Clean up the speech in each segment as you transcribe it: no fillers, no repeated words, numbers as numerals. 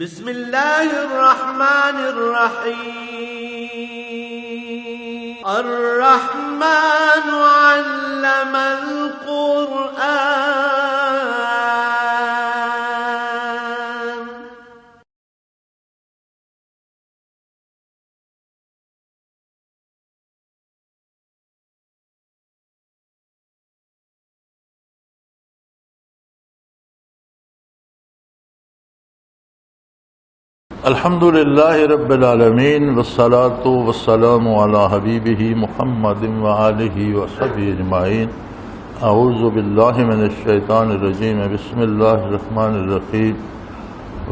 بسم اللہ الرحمن الرحیم الرحمن علم القرآن الحمد للہ رب العالمین والصلاة والسلام علی حبیبہ محمد وآلہ وصحبہ اجمعین. اعوذ باللہ من الشیطان الرجیم. بسم اللہ الرحمن الرحیم.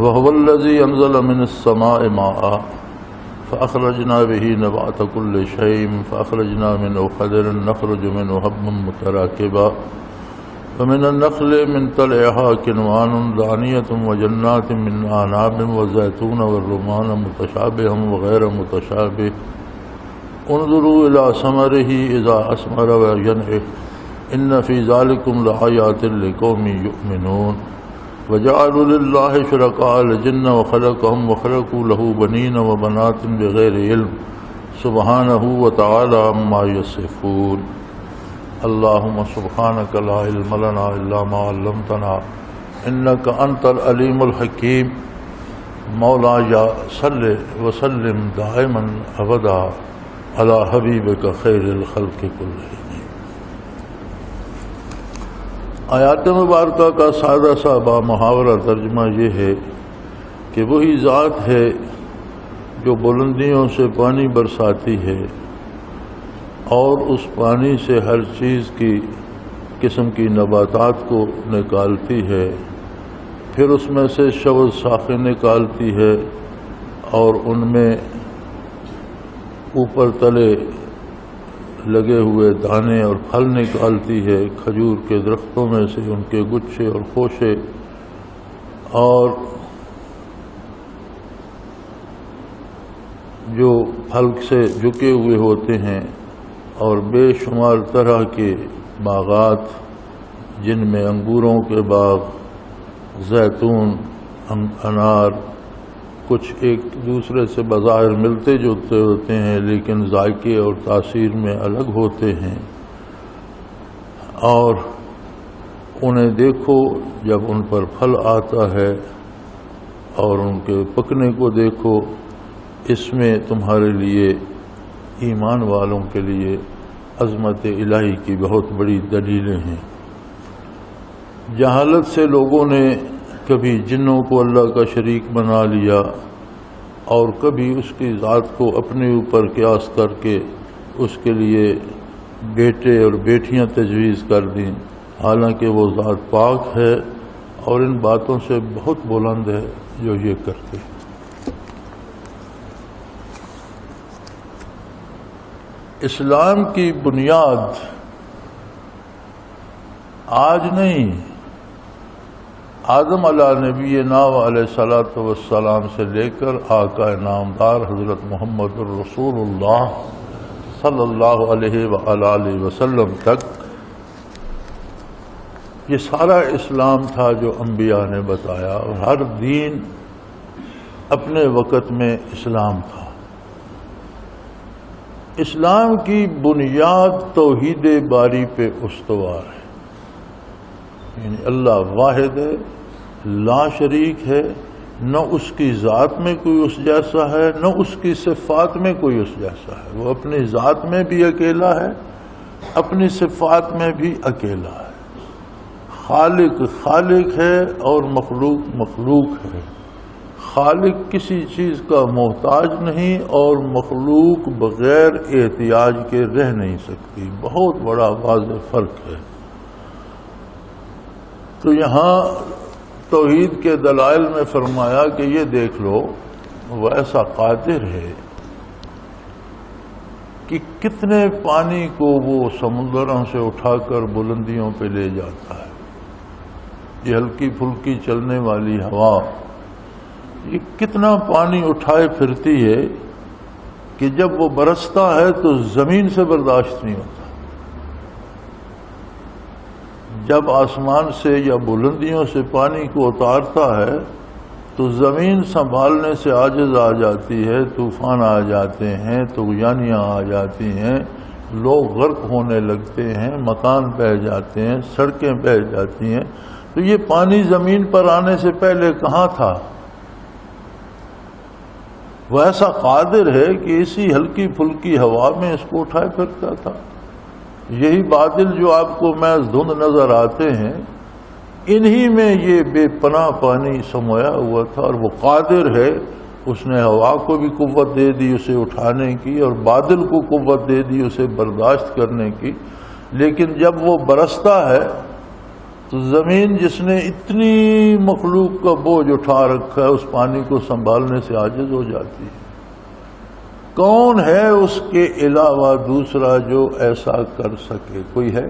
وهو الذی انزل من السماء ماء فاخرجنا به نبات كل شیء فاخرجنا منه خضرا نخرج منه حبا متراکبا ومن النخل من طلعها كنوان دانية وجنات من أعناب وزيتون والرمان متشابها وغير متشابه انظروا إلى ثمره إذا أثمر وينعه إن في ذلكم لآيات لقوم يؤمنون. وجعلوا لله شركاء الجن وخلقهم وخلقوا له بنين وبنات بغير علم سبحانه وتعالى عما يصفون. اللهم سبحانك لا علم لنا إلا ما علمتنا إنك أنت العليم الحكيم. مولاي صل وسلم دائما أبدا على حبيبك خير الخلق كلهم. آیات مبارکہ کا سادہ سا با محاورہ ترجمہ یہ ہے کہ وہی ذات ہے جو بلندیوں سے پانی برساتی ہے اور اس پانی سے ہر چیز کی قسم کی نباتات کو نکالتی ہے، پھر اس میں سے شوز شاخیں نکالتی ہے اور ان میں اوپر تلے لگے ہوئے دانے اور پھل نکالتی ہے، کھجور کے درختوں میں سے ان کے گچھے اور خوشے، اور جو پھل سے جھکے ہوئے ہوتے ہیں، اور بے شمار طرح کے باغات جن میں انگوروں کے باغ، زیتون، انار، کچھ ایک دوسرے سے بظاہر ملتے جلتے ہوتے ہیں لیکن ذائقے اور تاثیر میں الگ ہوتے ہیں، اور انہیں دیکھو جب ان پر پھل آتا ہے اور ان کے پکنے کو دیکھو. اس میں تمہارے لیے ایمان والوں کے لیے عظمت الہی کی بہت بڑی دلیلیں ہیں. جہالت سے لوگوں نے کبھی جنوں کو اللہ کا شریک بنا لیا اور کبھی اس کی ذات کو اپنے اوپر قیاس کر کے اس کے لیے بیٹے اور بیٹیاں تجویز کر دیں، حالانکہ وہ ذات پاک ہے اور ان باتوں سے بہت بلند ہے جو یہ کرتے ہیں. اسلام کی بنیاد آج نہیں، آدم علیہ نبینا علیہ الصلوۃ والسلام سے لے کر آقا نامدار حضرت محمد الرسول اللہ صلی اللہ علیہ وآلہ وسلم تک یہ سارا اسلام تھا جو انبیاء نے بتایا، اور ہر دین اپنے وقت میں اسلام تھا. اسلام کی بنیاد توحید باری پہ استوار ہے، یعنی اللہ واحد ہے، لا شریک ہے، نہ اس کی ذات میں کوئی اس جیسا ہے نہ اس کی صفات میں کوئی اس جیسا ہے. وہ اپنی ذات میں بھی اکیلا ہے، اپنی صفات میں بھی اکیلا ہے. خالق خالق ہے اور مخلوق مخلوق ہے. خالق کسی چیز کا محتاج نہیں اور مخلوق بغیر احتیاج کے رہ نہیں سکتی. بہت بڑا واضح فرق ہے. تو یہاں توحید کے دلائل میں فرمایا کہ یہ دیکھ لو وہ ایسا قادر ہے کہ کتنے پانی کو وہ سمندروں سے اٹھا کر بلندیوں پہ لے جاتا ہے. یہ ہلکی پھلکی چلنے والی ہوا یہ کتنا پانی اٹھائے پھرتی ہے کہ جب وہ برستا ہے تو زمین سے برداشت نہیں ہوتا. جب آسمان سے یا بلندیوں سے پانی کو اتارتا ہے تو تو زمین سنبھالنے سے عاجز آ جاتی ہے، طوفان آ جاتے ہیں، طغیانیاں آ جاتی ہیں، لوگ غرق ہونے لگتے ہیں، مکان بہہ جاتے ہیں، سڑکیں بہہ جاتی ہیں. تو یہ پانی زمین پر آنے سے پہلے کہاں تھا؟ وہ ایسا قادر ہے کہ اسی ہلکی پھلکی ہوا میں اس کو اٹھائے پھرتا تھا. یہی بادل جو آپ کو محض دھند نظر آتے ہیں، انہی میں یہ بے پناہ پانی سمویا ہوا تھا، اور وہ قادر ہے. اس نے ہوا کو بھی قوت دے دی اسے اٹھانے کی، اور بادل کو قوت دے دی اسے برداشت کرنے کی. لیکن جب وہ برستا ہے تو زمین جس نے اتنی مخلوق کا بوجھ اٹھا رکھا ہے، اس پانی کو سنبھالنے سے عاجز ہو جاتی ہے. کون ہے اس کے علاوہ دوسرا جو ایسا کر سکے؟ کوئی ہے؟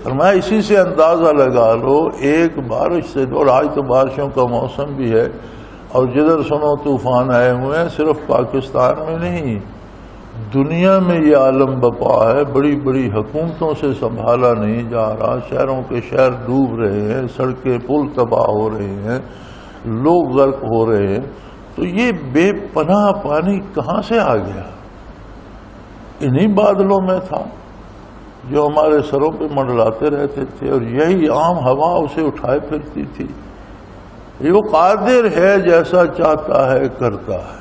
فرمایا اسی سے اندازہ لگا لو، ایک بارش سے، اور آج تو بارشوں کا موسم بھی ہے، اور جدھر سنو طوفان آئے ہوئے ہیں. صرف پاکستان میں نہیں، دنیا میں یہ عالم بپا ہے. بڑی بڑی حکومتوں سے سنبھالا نہیں جا رہا، شہروں کے شہر ڈوب رہے ہیں، سڑکیں پل تباہ ہو رہے ہیں، لوگ غرق ہو رہے ہیں. تو یہ بے پناہ پانی کہاں سے آ گیا؟ انہی بادلوں میں تھا جو ہمارے سروں پہ منڈلاتے رہتے تھے، اور یہی عام ہوا اسے اٹھائے پھرتی تھی. یہ وہ قادر ہے، جیسا چاہتا ہے کرتا ہے.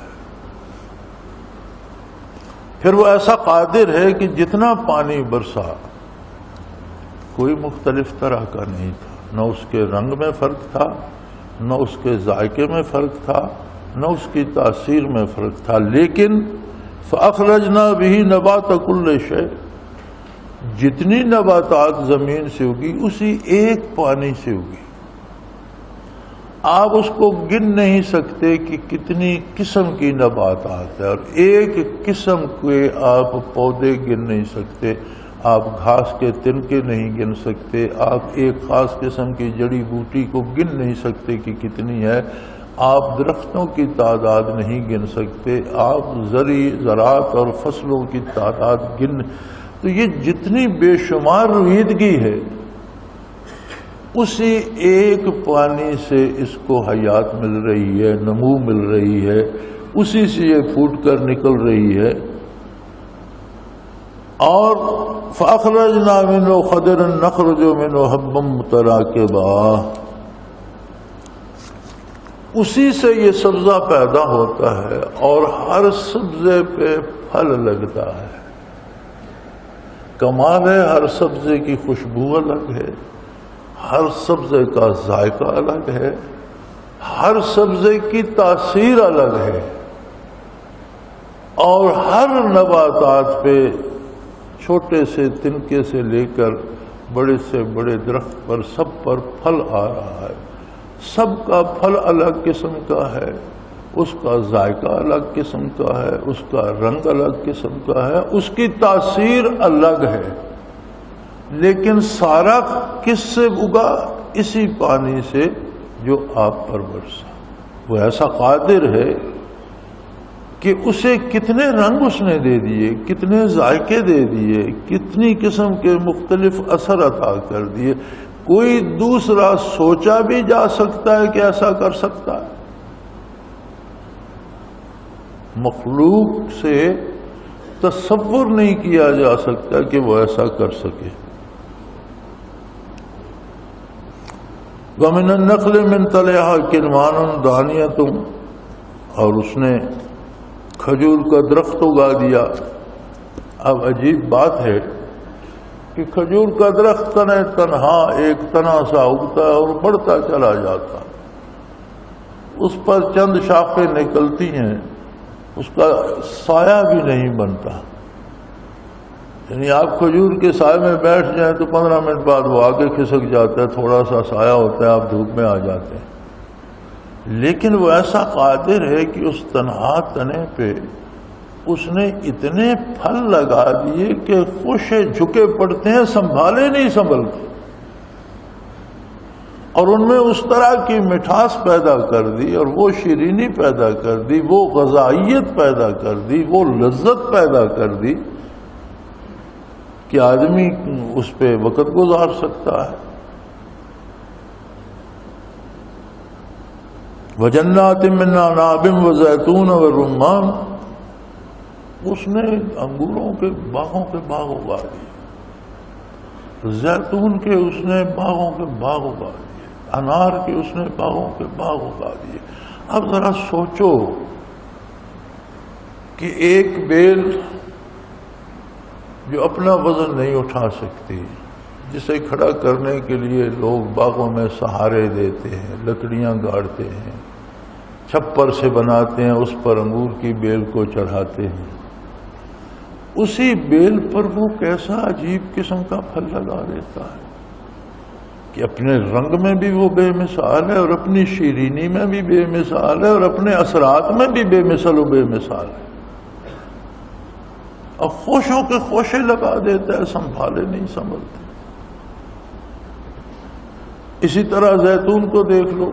پھر وہ ایسا قادر ہے کہ جتنا پانی برسا کوئی مختلف طرح کا نہیں تھا. نہ اس کے رنگ میں فرق تھا، نہ اس کے ذائقے میں فرق تھا، نہ اس کی تاثیر میں فرق تھا. لیکن فَأَخْرَجْنَا بِهِ نَبَاتَ كُلِّ شَيْءٍ، جتنی نباتات زمین سے ہوگی اسی ایک پانی سے ہوگی. آپ اس کو گن نہیں سکتے کہ کتنی قسم کی نباتات ہے، اور ایک قسم کے آپ پودے گن نہیں سکتے، آپ گھاس کے تنکے نہیں گن سکتے، آپ ایک خاص قسم کی جڑی بوٹی کو گن نہیں سکتے کہ کتنی ہے، آپ درختوں کی تعداد نہیں گن سکتے، آپ زراعت اور فصلوں کی تعداد گن. تو یہ جتنی بے شمار رویدگی ہے، اسی ایک پانی سے اس کو حیات مل رہی ہے، نمو مل رہی ہے، اسی سے یہ پھوٹ کر نکل رہی ہے. اور فَأَخْرَجْنَا مِنْهُ خَضِرًا نَخْرُجُ مِنْهُ حَبًّا مُتَرَاكِبًا، اسی سے یہ سبزہ پیدا ہوتا ہے، اور ہر سبزے پہ پھل لگتا ہے. کمال ہے، ہر سبزے کی خوشبو الگ ہے، ہر سبزے کا ذائقہ الگ ہے، ہر سبزے کی تاثیر الگ ہے، اور ہر نباتات پہ چھوٹے سے تنکے سے لے کر بڑے سے بڑے درخت پر سب پر پھل آ رہا ہے. سب کا پھل الگ قسم کا ہے، اس کا ذائقہ الگ قسم کا ہے، اس کا رنگ الگ قسم کا ہے، اس کی تاثیر الگ ہے. لیکن سارا کس سے اگا؟ اسی پانی سے جو آپ پر برسا. وہ ایسا قادر ہے کہ اسے کتنے رنگ اس نے دے دیے، کتنے ذائقے دے دیے، کتنی قسم کے مختلف اثر عطا کر دیے. کوئی دوسرا سوچا بھی جا سکتا ہے کہ ایسا کر سکتا ہے؟ مخلوق سے تصور نہیں کیا جا سکتا کہ وہ ایسا کر سکے. وَمِنَ النَّخْلِ مِنْ طَلْعِهَا كِنْوَانٌ دَانِيَةٌ، اور اس نے کھجور کا درخت اگا دیا. اب عجیب بات ہے کہ کھجور کا درخت تنہا ایک تنا سا اگتا ہے اور بڑھتا چلا جاتا. اس پر چند شاخیں نکلتی ہیں، اس کا سایہ بھی نہیں بنتا. یعنی آپ کھجور کے سائے میں بیٹھ جائیں تو 15 منٹ بعد وہ آگے کھسک جاتا ہے، تھوڑا سا سایہ ہوتا ہے، آپ دھوپ میں آ جاتے ہیں. لیکن وہ ایسا قادر ہے کہ اس تنہا تنے پہ اس نے اتنے پھل لگا دیے کہ خوش جھکے پڑتے ہیں، سنبھالے نہیں سنبھلتے. اور ان میں اس طرح کی مٹھاس پیدا کر دی، اور وہ شیرینی پیدا کر دی، وہ غذائیت پیدا کر دی، وہ لذت پیدا کر دی کہ آدمی اس پہ وقت گزار سکتا ہے. وجنات من اعناب وزیتون ورمان، اس نے انگوروں کے باغوں کے باغ اگا دیے، زیتون کے اس نے باغوں کے باغ اگا دیے، انار کے اس نے باغوں کے باغ اگا دیے۔ اب ذرا سوچو کہ ایک بیل جو اپنا وزن نہیں اٹھا سکتی، جسے کھڑا کرنے کے لیے لوگ باغوں میں سہارے دیتے ہیں، لکڑیاں گاڑتے ہیں، چھپر سے بناتے ہیں، اس پر انگور کی بیل کو چڑھاتے ہیں، اسی بیل پر وہ کیسا عجیب قسم کا پھل لگا دیتا ہے کہ اپنے رنگ میں بھی وہ بے مثال ہے، اور اپنی شیرینی میں بھی بے مثال ہے، اور اپنے اثرات میں بھی بے مثل و بے مثال ہے، اور خوشوں کے خوشے لگا دیتا ہے، سنبھالے نہیں سنبھلتے۔ اسی طرح زیتون کو دیکھ لو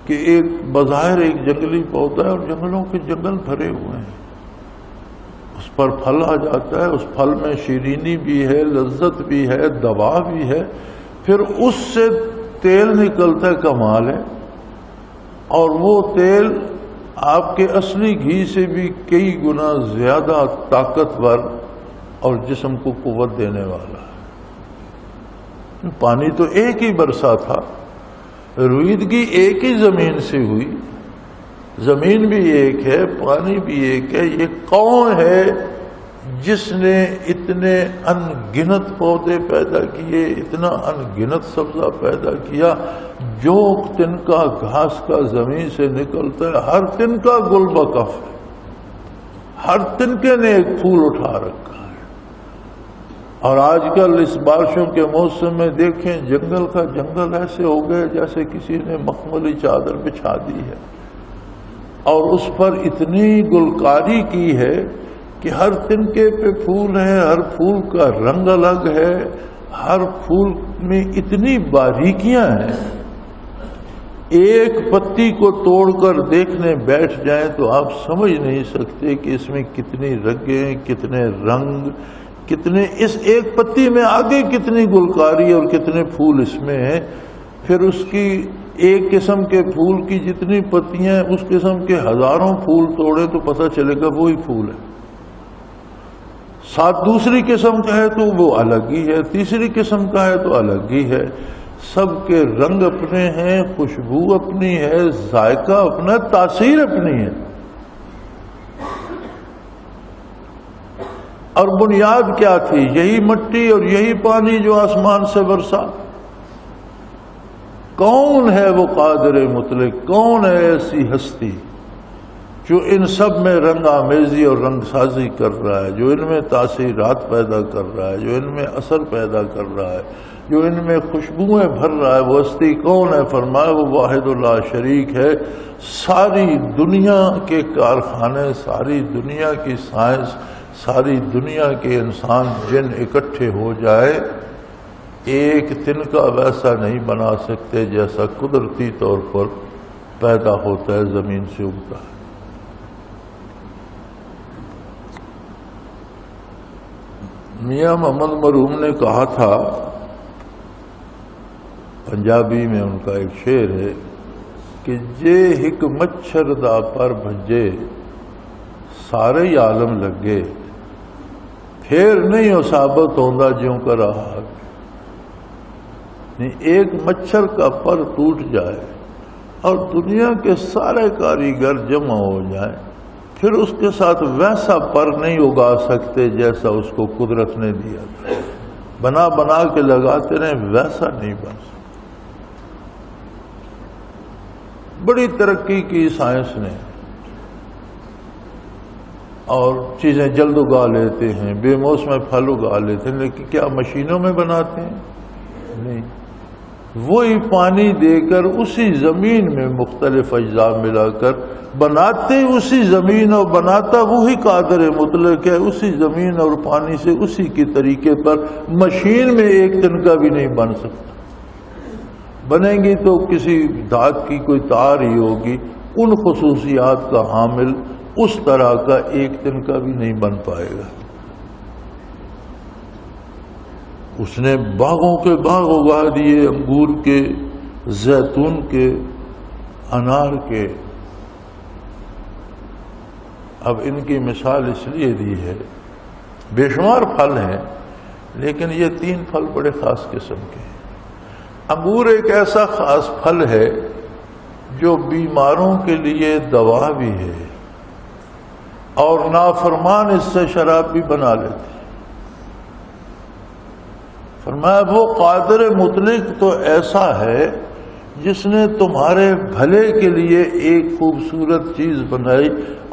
کہ ایک بظاہر ایک جنگلی پودا ہے، اور جنگلوں کے جنگل بھرے ہوئے ہیں، اس پر پھل آ جاتا ہے، اس پھل میں شیرینی بھی ہے، لذت بھی ہے، دوا بھی ہے، پھر اس سے تیل نکلتا ہے، کمال ہے، اور وہ تیل آپ کے اصلی گھی سے بھی کئی گنا زیادہ طاقتور اور جسم کو قوت دینے والا ہے۔ پانی تو ایک ہی برسا تھا، رویدگی ایک ہی زمین سے ہوئی، زمین بھی ایک ہے، پانی بھی ایک ہے۔ یہ کون ہے جس نے اتنے ان گنت پودے پیدا کیے، اتنا ان گنت سبزہ پیدا کیا؟ جو تنکا گھاس کا زمین سے نکلتا ہے، ہر تنکا گل بکف ہے، ہر تنکے نے ایک پھول اٹھا رکھا ہے۔ اور آج کل اس بارشوں کے موسم میں دیکھیں، جنگل کا جنگل ایسے ہو گئے جیسے کسی نے مخملی چادر بچھا دی ہے، اور اس پر اتنی گلکاری کی ہے کہ ہر تنکے پہ پھول ہے، ہر پھول کا رنگ الگ ہے، ہر پھول میں اتنی باریکیاں ہیں، ایک پتی کو توڑ کر دیکھنے بیٹھ جائیں تو آپ سمجھ نہیں سکتے کہ اس میں کتنی رنگیں، کتنے رنگ، کتنے اس ایک پتی میں آگے کتنی گلکاری اور کتنے پھول اس میں ہیں۔ پھر اس کی ایک قسم کے پھول کی جتنی پتیاں ہیں، اس قسم کے ہزاروں پھول توڑے تو پتہ چلے گا وہی پھول ہے۔ ساتھ دوسری قسم کا ہے تو وہ الگ ہی ہے، تیسری قسم کا ہے تو الگ ہی ہے۔ سب کے رنگ اپنے ہیں، خوشبو اپنی ہے، ذائقہ اپنا، تاثیر اپنی ہے، اور بنیاد کیا تھی؟ یہی مٹی اور یہی پانی جو آسمان سے برسا۔ کون ہے وہ قادر مطلق؟ کون ہے ایسی ہستی جو ان سب میں رنگ آمیزی اور رنگ سازی کر رہا ہے، جو ان میں تاثیرات پیدا کر رہا ہے، جو ان میں اثر پیدا کر رہا ہے، جو ان میں خوشبوئیں بھر رہا ہے؟ وہ ہستی کون ہے؟ فرمایا وہ واحد لا شریک ہے۔ ساری دنیا کے کارخانے، ساری دنیا کی سائنس، ساری دنیا کے انسان جن اکٹھے ہو جائے، ایک تنکا ویسا نہیں بنا سکتے جیسا قدرتی طور پر پیدا ہوتا ہے، زمین سے اگتا ہے۔ میاں محمد مرحوم نے کہا تھا، پنجابی میں ان کا ایک شعر ہے کہ جے ہک مچھر دا پر بھجے سارے ہی عالم لگے، پھر نہیں ہو ثابت ہوندا جیوں کا رہا۔ ایک مچھر کا پر ٹوٹ جائے اور دنیا کے سارے کاریگر جمع ہو جائیں، پھر اس کے ساتھ ویسا پر نہیں اگا سکتے جیسا اس کو قدرت نے دیا تھا۔ بنا بنا کے لگاتے رہے، ویسا نہیں بن سکتا۔ بڑی ترقی کی سائنس نے، اور چیزیں جلد اگا لیتے ہیں، بے موسم پھل اگا لیتے ہیں، لیکن کیا مشینوں میں بناتے ہیں؟ نہیں، وہی پانی دے کر اسی زمین میں مختلف اجزاء ملا کر بناتے اسی زمین، اور بناتا وہی قادر مطلق ہے، اسی زمین اور پانی سے اسی کے طریقے پر۔ مشین میں ایک تنکا بھی نہیں بن سکتا، بنیں گی تو کسی دھات کی کوئی تار ہی ہوگی، ان خصوصیات کا حامل اس طرح کا ایک تنکا بھی نہیں بن پائے گا۔ اس نے باغوں کے باغ اگا دیے، انگور کے، زیتون کے، انار کے، اب ان کی مثال اس لیے دی ہے، بے شمار پھل ہیں لیکن یہ 3 پھل بڑے خاص قسم کے ہیں۔ انگور ایک ایسا خاص پھل ہے جو بیماروں کے لیے دوا بھی ہے، اور نافرمان اس سے شراب بھی بنا لیتے ہیں۔ فرمایا وہ قادر مطلق تو ایسا ہے جس نے تمہارے بھلے کے لیے ایک خوبصورت چیز بنائی،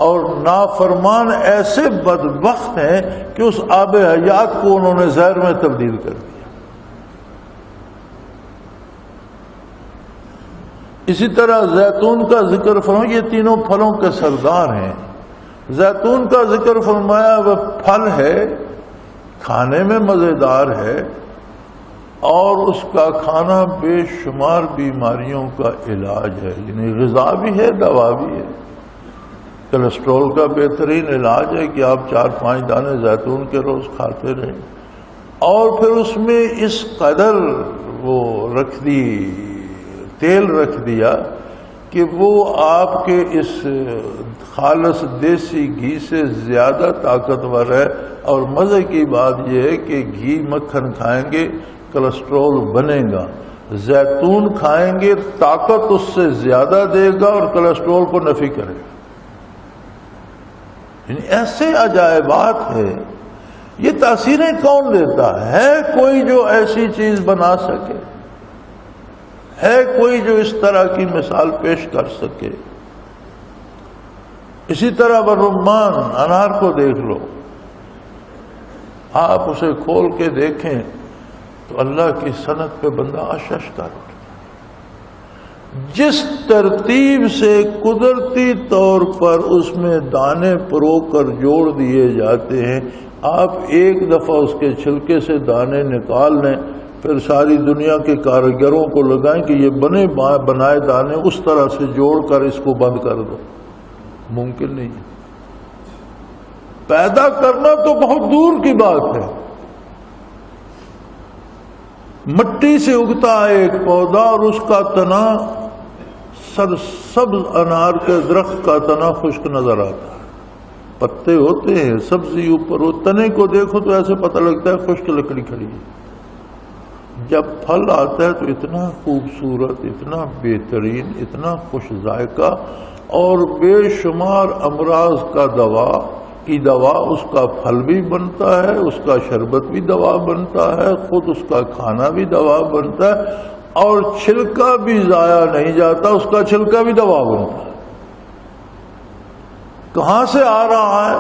اور نافرمان ایسے بدبخت ہیں کہ اس آب حیات کو انہوں نے زہر میں تبدیل کر دیا۔ اسی طرح زیتون کا ذکر فرمایا، یہ تینوں پھلوں کے سردار ہیں۔ زیتون کا ذکر فرمایا وہ پھل ہے، کھانے میں مزیدار ہے، اور اس کا کھانا بے شمار بیماریوں کا علاج ہے، یعنی غذا بھی ہے، دوا بھی ہے۔ کولیسٹرول کا بہترین علاج ہے کہ آپ 4-5 دانے زیتون کے روز کھاتے رہیں، اور پھر اس میں اس قدر وہ رکھ دی، تیل رکھ دیا کہ وہ آپ کے اس خالص دیسی گھی سے زیادہ طاقتور ہے۔ اور مزے کی بات یہ ہے کہ گھی مکھن کھائیں گے کولیسٹرول بنے گا، زیتون کھائیں گے طاقت اس سے زیادہ دے گا اور کولیسٹرول کو نفی کرے گا۔ یعنی ایسے عجائبات ہیں۔ یہ تاثیریں کون دیتا ہے؟ کوئی جو ایسی چیز بنا سکے؟ ہے کوئی جو اس طرح کی مثال پیش کر سکے؟ اسی طرح برمان، انار کو دیکھ لو، آپ اسے کھول کے دیکھیں تو اللہ کی صنعت پہ بندہ اشش کر اٹھتا۔ جس ترتیب سے قدرتی طور پر اس میں دانے پرو کر جوڑ دیے جاتے ہیں، آپ ایک دفعہ اس کے چھلکے سے دانے نکال لیں، پھر ساری دنیا کے کاریگروں کو لگائیں کہ یہ بنائے دانے اس طرح سے جوڑ کر اس کو بند کر دو، ممکن نہیں ہے۔ پیدا کرنا تو بہت دور کی بات ہے۔ مٹی سے اگتا ہے ایک پودا اور اس کا تنا سبز انار کے درخت کا تنا خشک نظر آتا ہے، پتے ہوتے ہیں، سبزی اوپر ہو، تنے کو دیکھو تو ایسے پتہ لگتا ہے خشک لکڑی کھڑی ہے۔ جب پھل آتا ہے تو اتنا خوبصورت، اتنا بہترین، اتنا خوش ذائقہ، اور بے شمار امراض کا دوا اس کا پھل بھی بنتا ہے، اس کا شربت بھی دوا بنتا ہے، خود اس کا کھانا بھی دوا بنتا ہے، اور چھلکا بھی ضائع نہیں جاتا، اس کا چھلکا بھی دوا بنتا ہے۔ کہاں سے آ رہا ہے؟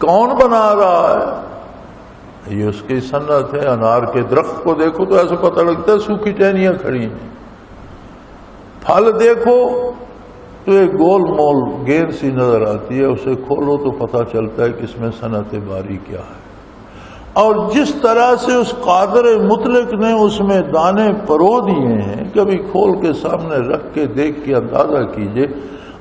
کون بنا رہا ہے؟ یہ اس کی صنعت ہے۔ انار کے درخت کو دیکھو تو ایسے پتہ لگتا ہے سوکھی ٹہنیاں کھڑی ہیں، پھل دیکھو تو ایک گول مول گیند سی نظر آتی ہے، اسے کھولو تو پتہ چلتا ہے کہ اس میں صنعت باری کیا ہے۔ اور جس طرح سے اس قادر مطلق نے اس میں دانے پرو دیے ہیں، کبھی کھول کے سامنے رکھ کے دیکھ کے اندازہ کیجئے،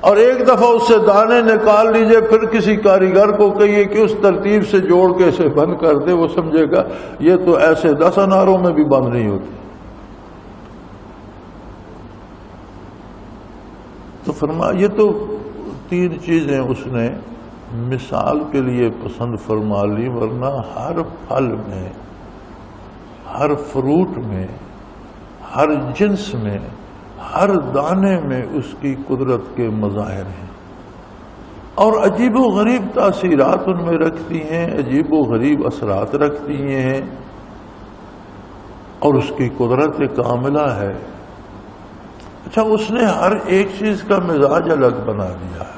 اور ایک دفعہ اس سے دانے نکال لیجئے، پھر کسی کاریگر کو کہیے کہ اس ترتیب سے جوڑ کے اسے بند کر دے، وہ سمجھے گا یہ تو ایسے 10 اناروں میں بھی بند نہیں ہوتی۔ تو فرمایا یہ تو 3 چیزیں اس نے مثال کے لیے پسند فرما لی، ورنہ ہر پھل میں، ہر فروٹ میں، ہر جنس میں، ہر دانے میں اس کی قدرت کے مظاہر ہیں، اور عجیب و غریب تاثیرات ان میں رکھتی ہیں، عجیب و غریب اثرات رکھتی ہیں، اور اس کی قدرت کاملہ ہے۔ اچھا، اس نے ہر ایک چیز کا مزاج الگ بنا دیا ہے۔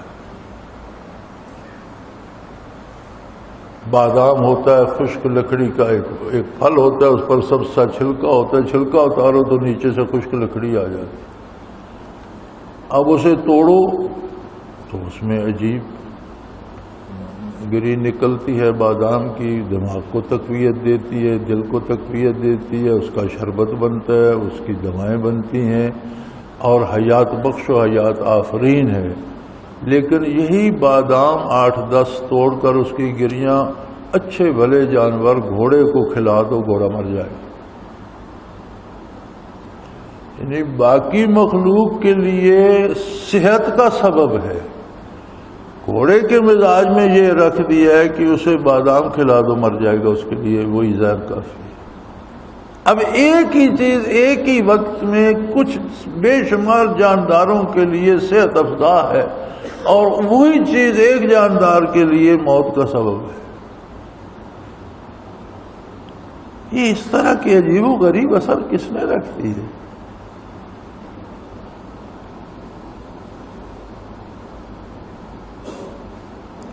بادام ہوتا ہے خشک لکڑی کا ایک پھل ہوتا ہے، اس پر سب سا چھلکا ہوتا ہے، چھلکا اتارو تو نیچے سے خشک لکڑی آ جاتی ہے۔ اب اسے توڑو تو اس میں عجیب گری نکلتی ہے بادام کی، دماغ کو تقویت دیتی ہے، دل کو تقویت دیتی ہے، اس کا شربت بنتا ہے، اس کی دوائیں بنتی ہیں، اور حیات بخش و حیات آفرین ہے۔ لیکن یہی بادام 8-10 توڑ کر اس کی گریاں اچھے بھلے جانور گھوڑے کو کھلا دو، گھوڑا مر جائے۔ یعنی باقی مخلوق کے لیے صحت کا سبب ہے، گھوڑے کے مزاج میں یہ رکھ دیا ہے کہ اسے بادام کھلا دو مر جائے گا، اس کے لیے وہی زہر کافی ہے۔ اب ایک ہی چیز ایک ہی وقت میں کچھ بے شمار جانداروں کے لیے صحت افزا ہے، اور وہی چیز ایک جاندار کے لیے موت کا سبب ہے۔ یہ اس طرح کی عجیب و غریب اثر کس نے رکھتی ہے؟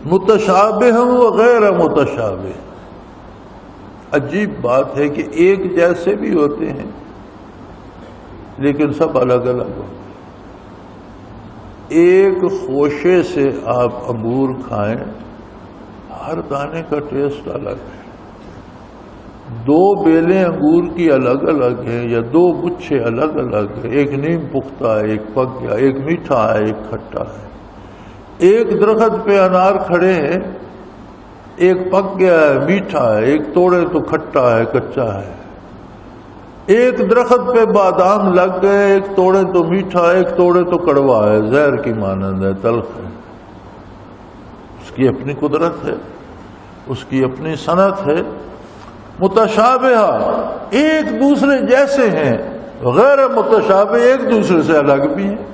متشابہ و غیر متشابہ، عجیب بات ہے کہ ایک جیسے بھی ہوتے ہیں لیکن سب الگ الگ ہوتے ہیں۔ ایک خوشے سے آپ انگور کھائیں، ہر دانے کا ٹیسٹ الگ ہے۔ دو بیلیں انگور کی الگ الگ ہیں یا دو گچھے الگ الگ ہیں، ایک نیم پختہ ہے، ایک پک گیا، ایک میٹھا ہے، ایک کھٹا ہے۔ ایک درخت پہ انار کھڑے ہیں، ایک پک گیا ہے میٹھا ہے، ایک توڑے تو کھٹا ہے کچا ہے۔ ایک درخت پہ بادام لگ گئے، ایک توڑے تو میٹھا ہے، ایک توڑے تو کڑوا ہے، زہر کی مانند ہے، تلخ ہے۔ اس کی اپنی قدرت ہے، اس کی اپنی صنعت ہے۔ متشابہ ایک دوسرے جیسے ہیں، غیر متشابہ ایک دوسرے سے الگ بھی ہیں۔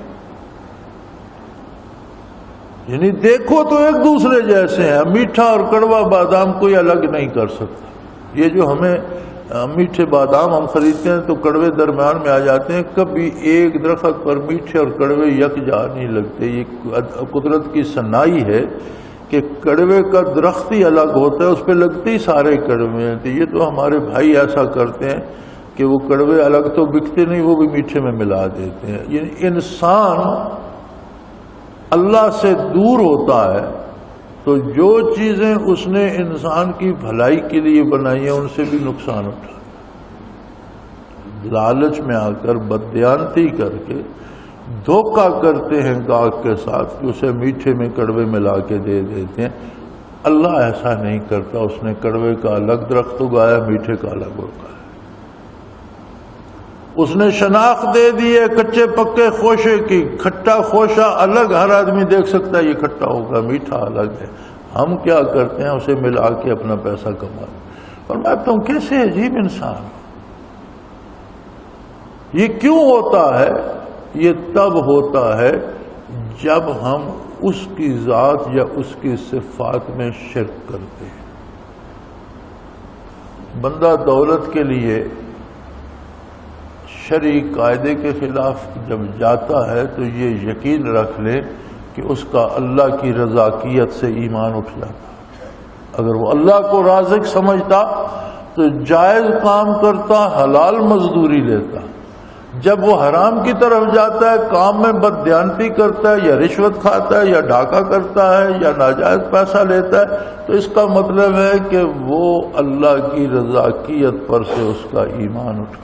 یعنی دیکھو تو ایک دوسرے جیسے ہیں، میٹھا اور کڑوا بادام کوئی الگ نہیں کر سکتا۔ یہ جو ہمیں میٹھے بادام ہم خریدتے ہیں تو کڑوے درمیان میں آ جاتے ہیں، کبھی ایک درخت پر میٹھے اور کڑوے یکجا نہیں لگتے۔ یہ قدرت کی صنائی ہے کہ کڑوے کا درخت ہی الگ ہوتا ہے، اس پہ لگتے ہی سارے کڑوے ہیں۔ تو یہ تو ہمارے بھائی ایسا کرتے ہیں کہ وہ کڑوے الگ تو بکتے نہیں، وہ بھی میٹھے میں ملا دیتے ہیں۔ یعنی انسان اللہ سے دور ہوتا ہے تو جو چیزیں اس نے انسان کی بھلائی کے لیے بنائی ہیں ان سے بھی نقصان اٹھا، لالچ میں آ کر بددیانتی کر کے دھوکہ کرتے ہیں گاہک کے ساتھ کہ اسے میٹھے میں کڑوے ملا کے دے دیتے ہیں۔ اللہ ایسا نہیں کرتا، اس نے کڑوے کا الگ درخت اگایا، میٹھے کا الگ اگایا۔ اس نے شناخت دے دی ہے کچے پکے خوشے کی، کھٹا خوشہ الگ ہر آدمی دیکھ سکتا ہے یہ کھٹا ہوگا، میٹھا الگ ہے۔ ہم کیا کرتے ہیں؟ اسے ملا کے اپنا پیسہ کما۔ اور میں تم کیسے عجیب انسان، یہ کیوں ہوتا ہے؟ یہ تب ہوتا ہے جب ہم اس کی ذات یا اس کی صفات میں شرک کرتے ہیں۔ بندہ دولت کے لیے شرعی قاعدے کے خلاف جب جاتا ہے تو یہ یقین رکھ لے کہ اس کا اللہ کی رضاکیت سے ایمان اٹھ جاتا۔ اگر وہ اللہ کو رازق سمجھتا تو جائز کام کرتا، حلال مزدوری لیتا۔ جب وہ حرام کی طرف جاتا ہے، کام میں بددیانتی کرتا ہے یا رشوت کھاتا ہے یا ڈاکہ کرتا ہے یا ناجائز پیسہ لیتا ہے، تو اس کا مطلب ہے کہ وہ اللہ کی رضاکیت پر سے اس کا ایمان اٹھ گیا۔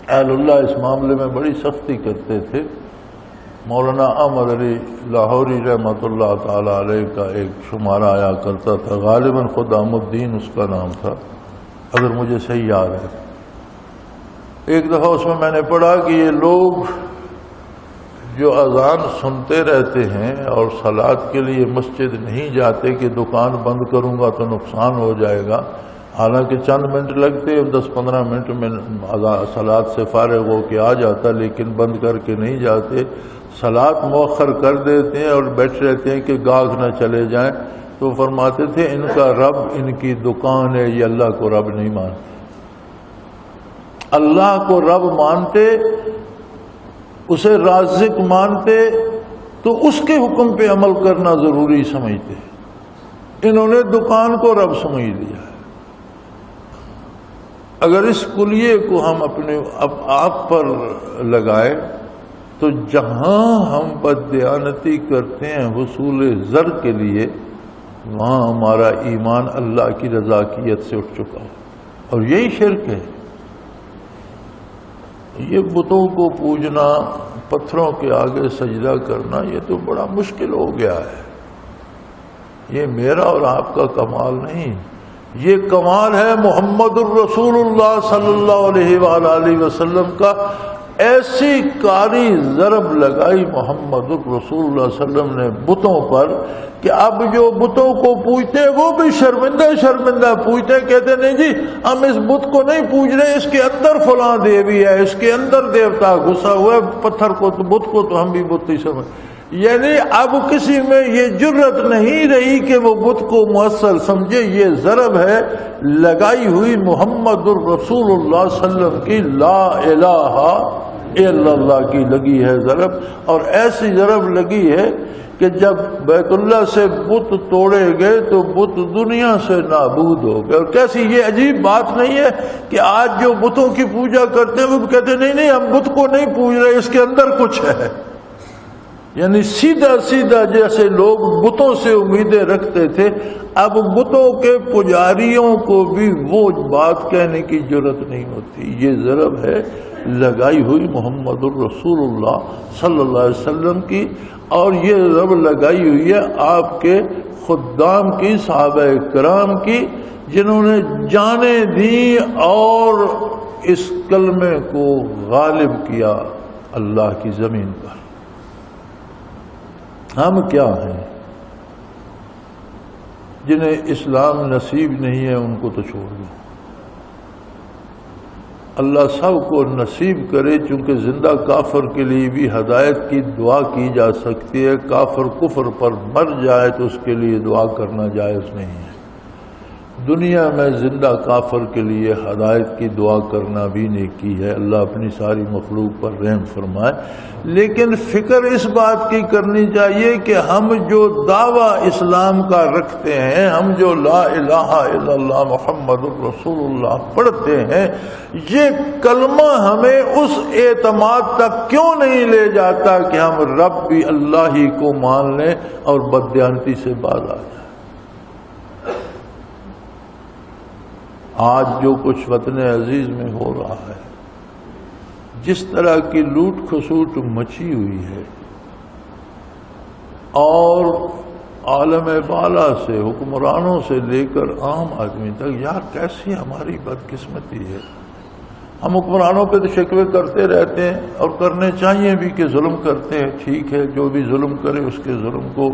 اہل اللہ اس معاملے میں بڑی سختی کرتے تھے۔ مولانا احمد علی لاہوری رحمۃ اللہ تعالی علیہ کا ایک شمارہ آیا کرتا تھا، غالباً خدام الدین اس کا نام تھا اگر مجھے صحیح یاد ہے۔ ایک دفعہ اس میں میں نے پڑھا کہ یہ لوگ جو اذان سنتے رہتے ہیں اور صلاۃ کے لیے مسجد نہیں جاتے کہ دکان بند کروں گا تو نقصان ہو جائے گا، حالانکہ چند منٹ لگتے، 10-15 منٹ میں صلاۃ سے فارغ ہو کے آ جاتا، لیکن بند کر کے نہیں جاتے، صلاۃ مؤخر کر دیتے ہیں اور بیٹھ رہتے ہیں کہ گاہک نہ چلے جائیں۔ تو فرماتے تھے ان کا رب ان کی دکان ہے، یہ اللہ کو رب نہیں مانتے۔ اللہ کو رب مانتے، اسے رازق مانتے تو اس کے حکم پہ عمل کرنا ضروری سمجھتے۔ انہوں نے دکان کو رب سمجھ لیا۔ اگر اس کلیے کو ہم اپنے آپ پر لگائیں تو جہاں ہم بددیانتی کرتے ہیں حصول زر کے لیے، وہاں ہمارا ایمان اللہ کی رضاکیت سے اٹھ چکا ہے، اور یہی شرک ہے۔ یہ بتوں کو پوجنا، پتھروں کے آگے سجدہ کرنا، یہ تو بڑا مشکل ہو گیا ہے۔ یہ میرا اور آپ کا کمال نہیں، یہ کمال ہے محمد الرسول اللہ صلی اللہ علیہ وآلہ وسلم کا. ایسی کاری ضرب لگائی محمد الرسول اللہ صلی اللہ علیہ وسلم نے بتوں پر کہ اب جو بتوں کو پوجتے وہ بھی شرمندہ پوجتے، کہتے نہیں جی ہم اس بت کو نہیں پوج رہے، اس کے اندر فلاں دیوی ہے، اس کے اندر دیوتا گھسا ہوا ہے، پتھر کو تو بت کو تو ہم بھی بت ہی سمجھ. یعنی اب کسی میں یہ جرت نہیں رہی کہ وہ بت کو مؤثر سمجھے. یہ ضرب ہے لگائی ہوئی محمد الرسول اللہ صلی اللہ علیہ وسلم کی، لا الہ الا اللہ کی لگی ہے ضرب. اور ایسی ضرب لگی ہے کہ جب بیت اللہ سے بت توڑے گئے تو بت دنیا سے نابود ہو گئے. اور کیسی یہ عجیب بات نہیں ہے کہ آج جو بتوں کی پوجا کرتے ہیں وہ کہتے ہیں نہیں ہم بت کو نہیں پوج رہے، اس کے اندر کچھ ہے. یعنی سیدھا جیسے لوگ بتوں سے امیدیں رکھتے تھے، اب بتوں کے پجاریوں کو بھی وہ بات کہنے کی جرت نہیں ہوتی. یہ ضرب ہے لگائی ہوئی محمد الرسول اللہ صلی اللہ علیہ وسلم کی. اور یہ ضرب لگائی ہوئی ہے آپ کے خدام کی، صحابہ کرام کی، جنہوں نے جانیں دی اور اس کلمے کو غالب کیا اللہ کی زمین پر. ہم کیا ہیں؟ جنہیں اسلام نصیب نہیں ہے ان کو تو چھوڑ دو. اللہ سب کو نصیب کرے، چونکہ زندہ کافر کے لیے بھی ہدایت کی دعا کی جا سکتی ہے. کافر کفر پر مر جائے تو اس کے لیے دعا کرنا جائز نہیں ہے. دنیا میں زندہ کافر کے لیے ہدایت کی دعا کرنا بھی نیکی ہے. اللہ اپنی ساری مخلوق پر رحم فرمائے. لیکن فکر اس بات کی کرنی چاہیے کہ ہم جو دعویٰ اسلام کا رکھتے ہیں، ہم جو لا الہ الا اللہ محمد الرسول اللہ پڑھتے ہیں، یہ کلمہ ہمیں اس اعتماد تک کیوں نہیں لے جاتا کہ ہم رب بھی اللہ ہی کو مان لیں اور بددیانتی سے باز آ جائیں. آج جو کچھ وطن عزیز میں ہو رہا ہے، جس طرح کی لوٹ کھسوٹ مچی ہوئی ہے، اور عالم بالا سے، حکمرانوں سے لے کر عام آدمی تک، یار کیسی ہماری بدقسمتی ہے. ہم حکمرانوں پہ تو شکوے کرتے رہتے ہیں اور کرنے چاہیے بھی کہ ظلم کرتے ہیں. ٹھیک ہے، جو بھی ظلم کرے اس کے ظلم کو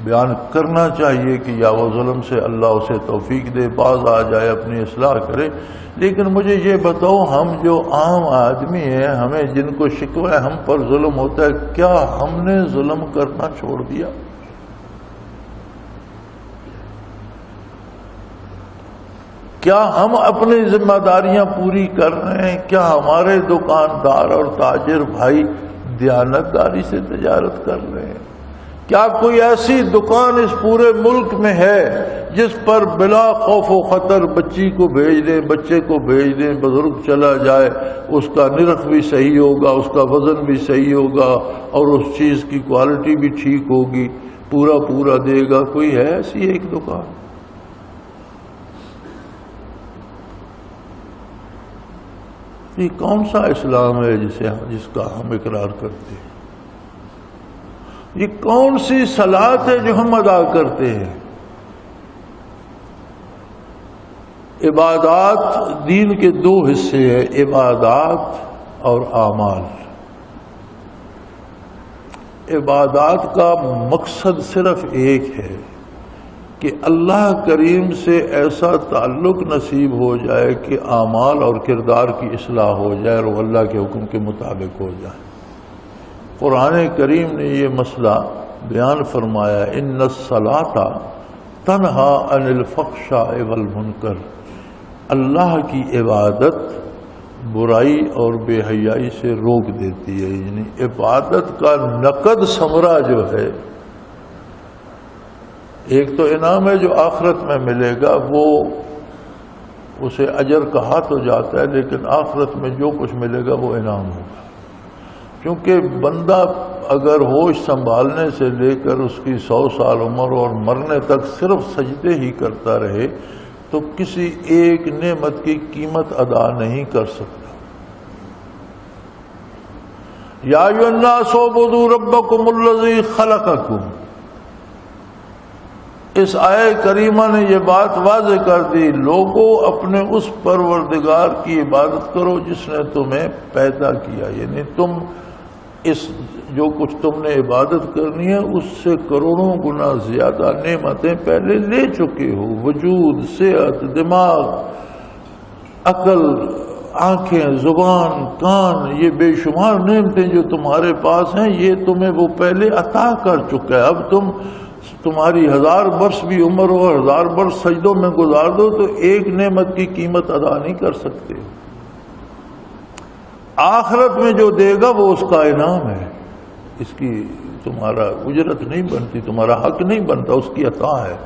بیان کرنا چاہیے کہ یا وہ ظلم سے اللہ اسے توفیق دے، باز آ جائے، اپنی اصلاح کرے. لیکن مجھے یہ بتاؤ، ہم جو عام آدمی ہیں، ہمیں جن کو شکوہ ہے ہم پر ظلم ہوتا ہے، کیا ہم نے ظلم کرنا چھوڑ دیا؟ کیا ہم اپنی ذمہ داریاں پوری کر رہے ہیں؟ کیا ہمارے دکاندار اور تاجر بھائی دیانتداری سے تجارت کر رہے ہیں؟ کیا کوئی ایسی دکان اس پورے ملک میں ہے جس پر بلا خوف و خطر بچی کو بھیج دیں، بچے کو بھیج دیں، بزرگ چلا جائے، اس کا نرخ بھی صحیح ہوگا، اس کا وزن بھی صحیح ہوگا اور اس چیز کی کوالٹی بھی ٹھیک ہوگی، پورا دے گا؟ کوئی ہے ایسی ایک دکان؟ یہ کون سا اسلام ہے جس کا ہم اقرار کرتے ہیں؟ یہ کون سی صلاۃ ہے جو ہم ادا کرتے ہیں؟ عبادات دین کے دو حصے ہیں، عبادات اور اعمال. عبادات کا مقصد صرف ایک ہے کہ اللہ کریم سے ایسا تعلق نصیب ہو جائے کہ اعمال اور کردار کی اصلاح ہو جائے اور وہ اللہ کے حکم کے مطابق ہو جائے. قرآن کریم نے یہ مسئلہ بیان فرمایا، ان الصلاۃ تنہا عن الفحشاء والمنکر. اللہ کی عبادت برائی اور بے حیائی سے روک دیتی ہے. یعنی عبادت کا نقد ثمرہ جو ہے، ایک تو انعام ہے جو آخرت میں ملے گا، وہ اسے اجر کہا تو جاتا ہے، لیکن آخرت میں جو کچھ ملے گا وہ انعام ہوگا. کیونکہ بندہ اگر ہوش سنبھالنے سے لے کر اس کی 100 سال عمر اور مرنے تک صرف سجدے ہی کرتا رہے تو کسی ایک نعمت کی قیمت ادا نہیں کر سکتا. یا ایھا الناس اعبدوا ربکم الذی خلقکم. اس آیہ کریمہ نے یہ بات واضح کر دی، لوگوں اپنے اس پروردگار کی عبادت کرو جس نے تمہیں پیدا کیا، یعنی تم اس جو کچھ تم نے عبادت کرنی ہے اس سے کروڑوں گنا زیادہ نعمتیں پہلے لے چکے ہو، وجود، صحت، دماغ، عقل، آنکھیں، زبان، کان، یہ بے شمار نعمتیں جو تمہارے پاس ہیں یہ تمہیں وہ پہلے عطا کر چکا ہے۔ اب تمہاری 1000 برس بھی عمر ہو، 1000 برس سجدوں میں گزار دو تو ایک نعمت کی قیمت ادا نہیں کر سکتے۔ آخرت میں جو دے گا وہ اس کا انعام ہے، اس کی تمہارا اجرت نہیں بنتی، تمہارا حق نہیں بنتا، اس کی عطا ہے۔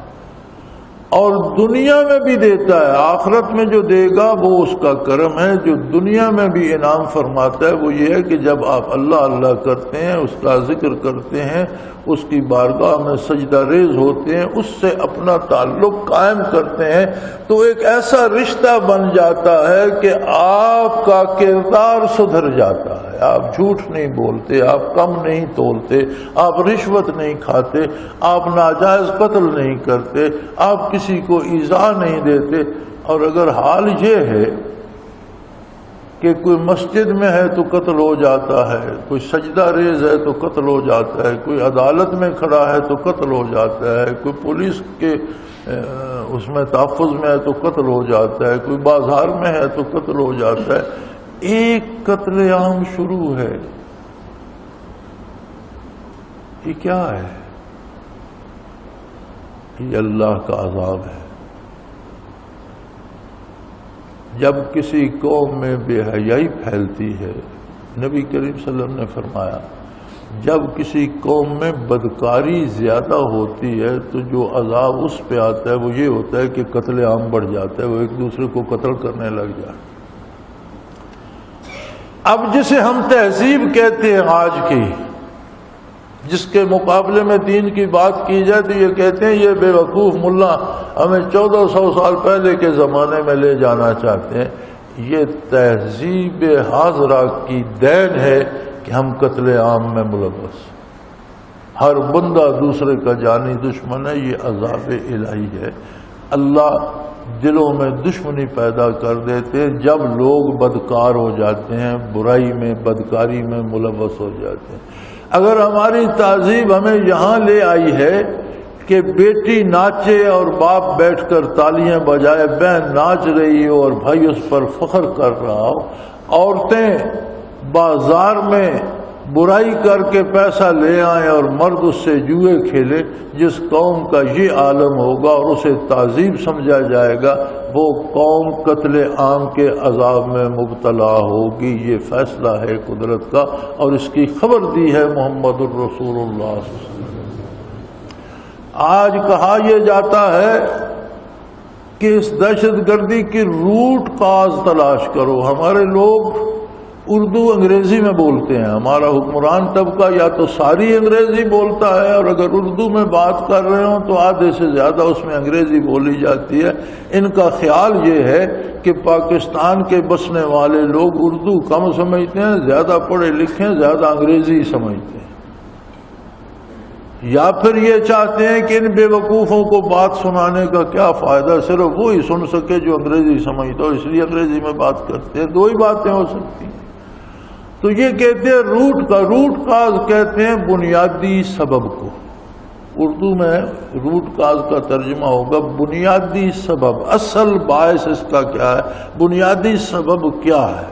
اور دنیا میں بھی دیتا ہے، آخرت میں جو دے گا وہ اس کا کرم ہے۔ جو دنیا میں بھی انعام فرماتا ہے وہ یہ ہے کہ جب آپ اللہ اللہ کرتے ہیں، اس کا ذکر کرتے ہیں، اس کی بارگاہ میں سجدہ ریز ہوتے ہیں، اس سے اپنا تعلق قائم کرتے ہیں تو ایک ایسا رشتہ بن جاتا ہے کہ آپ کا کردار سدھر جاتا ہے۔ آپ جھوٹ نہیں بولتے، آپ کم نہیں تولتے، آپ رشوت نہیں کھاتے، آپ ناجائز قتل نہیں کرتے، آپ کسی کو ایذا نہیں دیتے۔ اور اگر حال یہ ہے کہ کوئی مسجد میں ہے تو قتل ہو جاتا ہے، کوئی سجدہ ریز ہے تو قتل ہو جاتا ہے، کوئی عدالت میں کھڑا ہے تو قتل ہو جاتا ہے، کوئی پولیس کے اس میں تحفظ میں ہے تو قتل ہو جاتا ہے، کوئی بازار میں ہے تو قتل ہو جاتا ہے، ایک قتل عام شروع ہے۔ یہ کیا ہے؟ یہ اللہ کا عذاب ہے۔ جب کسی قوم میں بے حیائی پھیلتی ہے، نبی کریم صلی اللہ علیہ وسلم نے فرمایا جب کسی قوم میں بدکاری زیادہ ہوتی ہے تو جو عذاب اس پہ آتا ہے وہ یہ ہوتا ہے کہ قتل عام بڑھ جاتا ہے، وہ ایک دوسرے کو قتل کرنے لگ جاتا ہے۔ اب جسے ہم تہذیب کہتے ہیں آج کی، جس کے مقابلے میں دین کی بات کی جائے تو یہ کہتے ہیں یہ بے وقوف ملا ہمیں 1400 سال پہلے کے زمانے میں لے جانا چاہتے ہیں۔ یہ تہذیب حاضرہ کی دین ہے کہ ہم قتل عام میں ملوث، ہر بندہ دوسرے کا جانی دشمن ہے۔ یہ عذاب الہی ہے۔ اللہ دلوں میں دشمنی پیدا کر دیتے ہیں جب لوگ بدکار ہو جاتے ہیں، برائی میں، بدکاری میں ملوث ہو جاتے ہیں۔ اگر ہماری تہذیب ہمیں یہاں لے آئی ہے کہ بیٹی ناچے اور باپ بیٹھ کر تالیاں بجائے، بہن ناچ رہی ہو اور بھائی اس پر فخر کر رہا ہو، عورتیں بازار میں برائی کر کے پیسہ لے آئیں اور مرد اس سے جوئے کھیلے، جس قوم کا یہ عالم ہوگا اور اسے تہذیب سمجھا جائے گا وہ قوم قتل عام کے عذاب میں مبتلا ہوگی۔ یہ فیصلہ ہے قدرت کا اور اس کی خبر دی ہے محمد الرسول اللہ صلی اللہ علیہ وسلم۔ آج کہا یہ جاتا ہے کہ اس دہشت گردی کی روٹ کاز تلاش کرو۔ ہمارے لوگ اردو انگریزی میں بولتے ہیں، ہمارا حکمران طبقہ یا تو ساری انگریزی بولتا ہے اور اگر اردو میں بات کر رہے ہوں تو آدھے سے زیادہ اس میں انگریزی بولی جاتی ہے۔ ان کا خیال یہ ہے کہ پاکستان کے بسنے والے لوگ اردو کم سمجھتے ہیں، زیادہ پڑھے لکھے، زیادہ انگریزی سمجھتے ہیں، یا پھر یہ چاہتے ہیں کہ ان بے وقوفوں کو بات سنانے کا کیا فائدہ، صرف وہی سن سکے جو انگریزی سمجھتا ہو، اس لیے انگریزی میں بات کرتے ہیں۔ دو ہی باتیں ہو سکتی ہیں۔ تو یہ کہتے ہیں روٹ کاز کہتے ہیں بنیادی سبب کو۔ اردو میں روٹ کاز کا ترجمہ ہوگا بنیادی سبب، اصل باعث اس کا کیا ہے، بنیادی سبب کیا ہے۔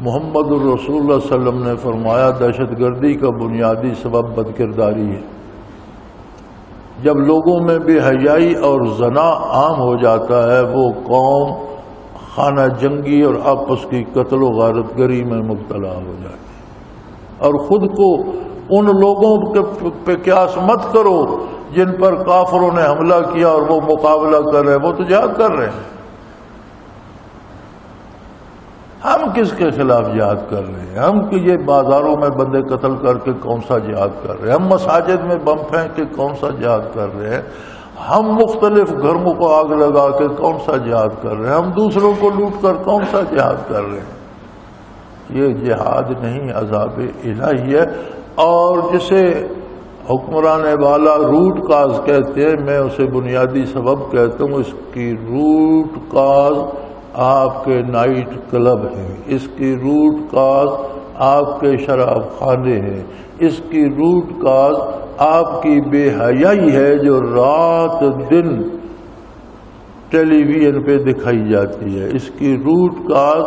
محمد الرسول اللہ صلی اللہ علیہ وسلم نے فرمایا دہشت گردی کا بنیادی سبب بدکرداری ہے۔ جب لوگوں میں بے حیائی اور زنا عام ہو جاتا ہے وہ قوم خانہ جنگی اور آپس کی قتل و غارت گری میں مبتلا ہو جاتی ہے۔ اور خود کو ان لوگوں پہ قیاس مت کرو جن پر کافروں نے حملہ کیا اور وہ مقابلہ کر رہے ہیں، وہ تو جہاد کر رہے ہیں۔ ہم کس کے خلاف جہاد کر رہے ہیں؟ ہم کہ یہ بازاروں میں بندے قتل کر کے کون سا جہاد کر رہے ہیں؟ ہم مساجد میں بم پھینک کے کون سا جہاد کر رہے ہیں؟ ہم مختلف گھروں کو آگ لگا کے کون سا جہاد کر رہے ہیں؟ ہم دوسروں کو لوٹ کر کون سا جہاد کر رہے ہیں؟ یہ جہاد نہیں، عذاب الہی ہے۔ اور جسے حکمران والا روٹ کاز کہتے ہیں، میں اسے بنیادی سبب کہتا ہوں۔ اس کی روٹ کاز آپ کے نائٹ کلب ہیں، اس کی روٹ کاز آپ کے شراب خانے ہیں، اس کی روٹ کاز آپ کی بے حیائی ہے جو رات دن ٹیلی ویژن پہ دکھائی جاتی ہے، اس کی روٹ کاز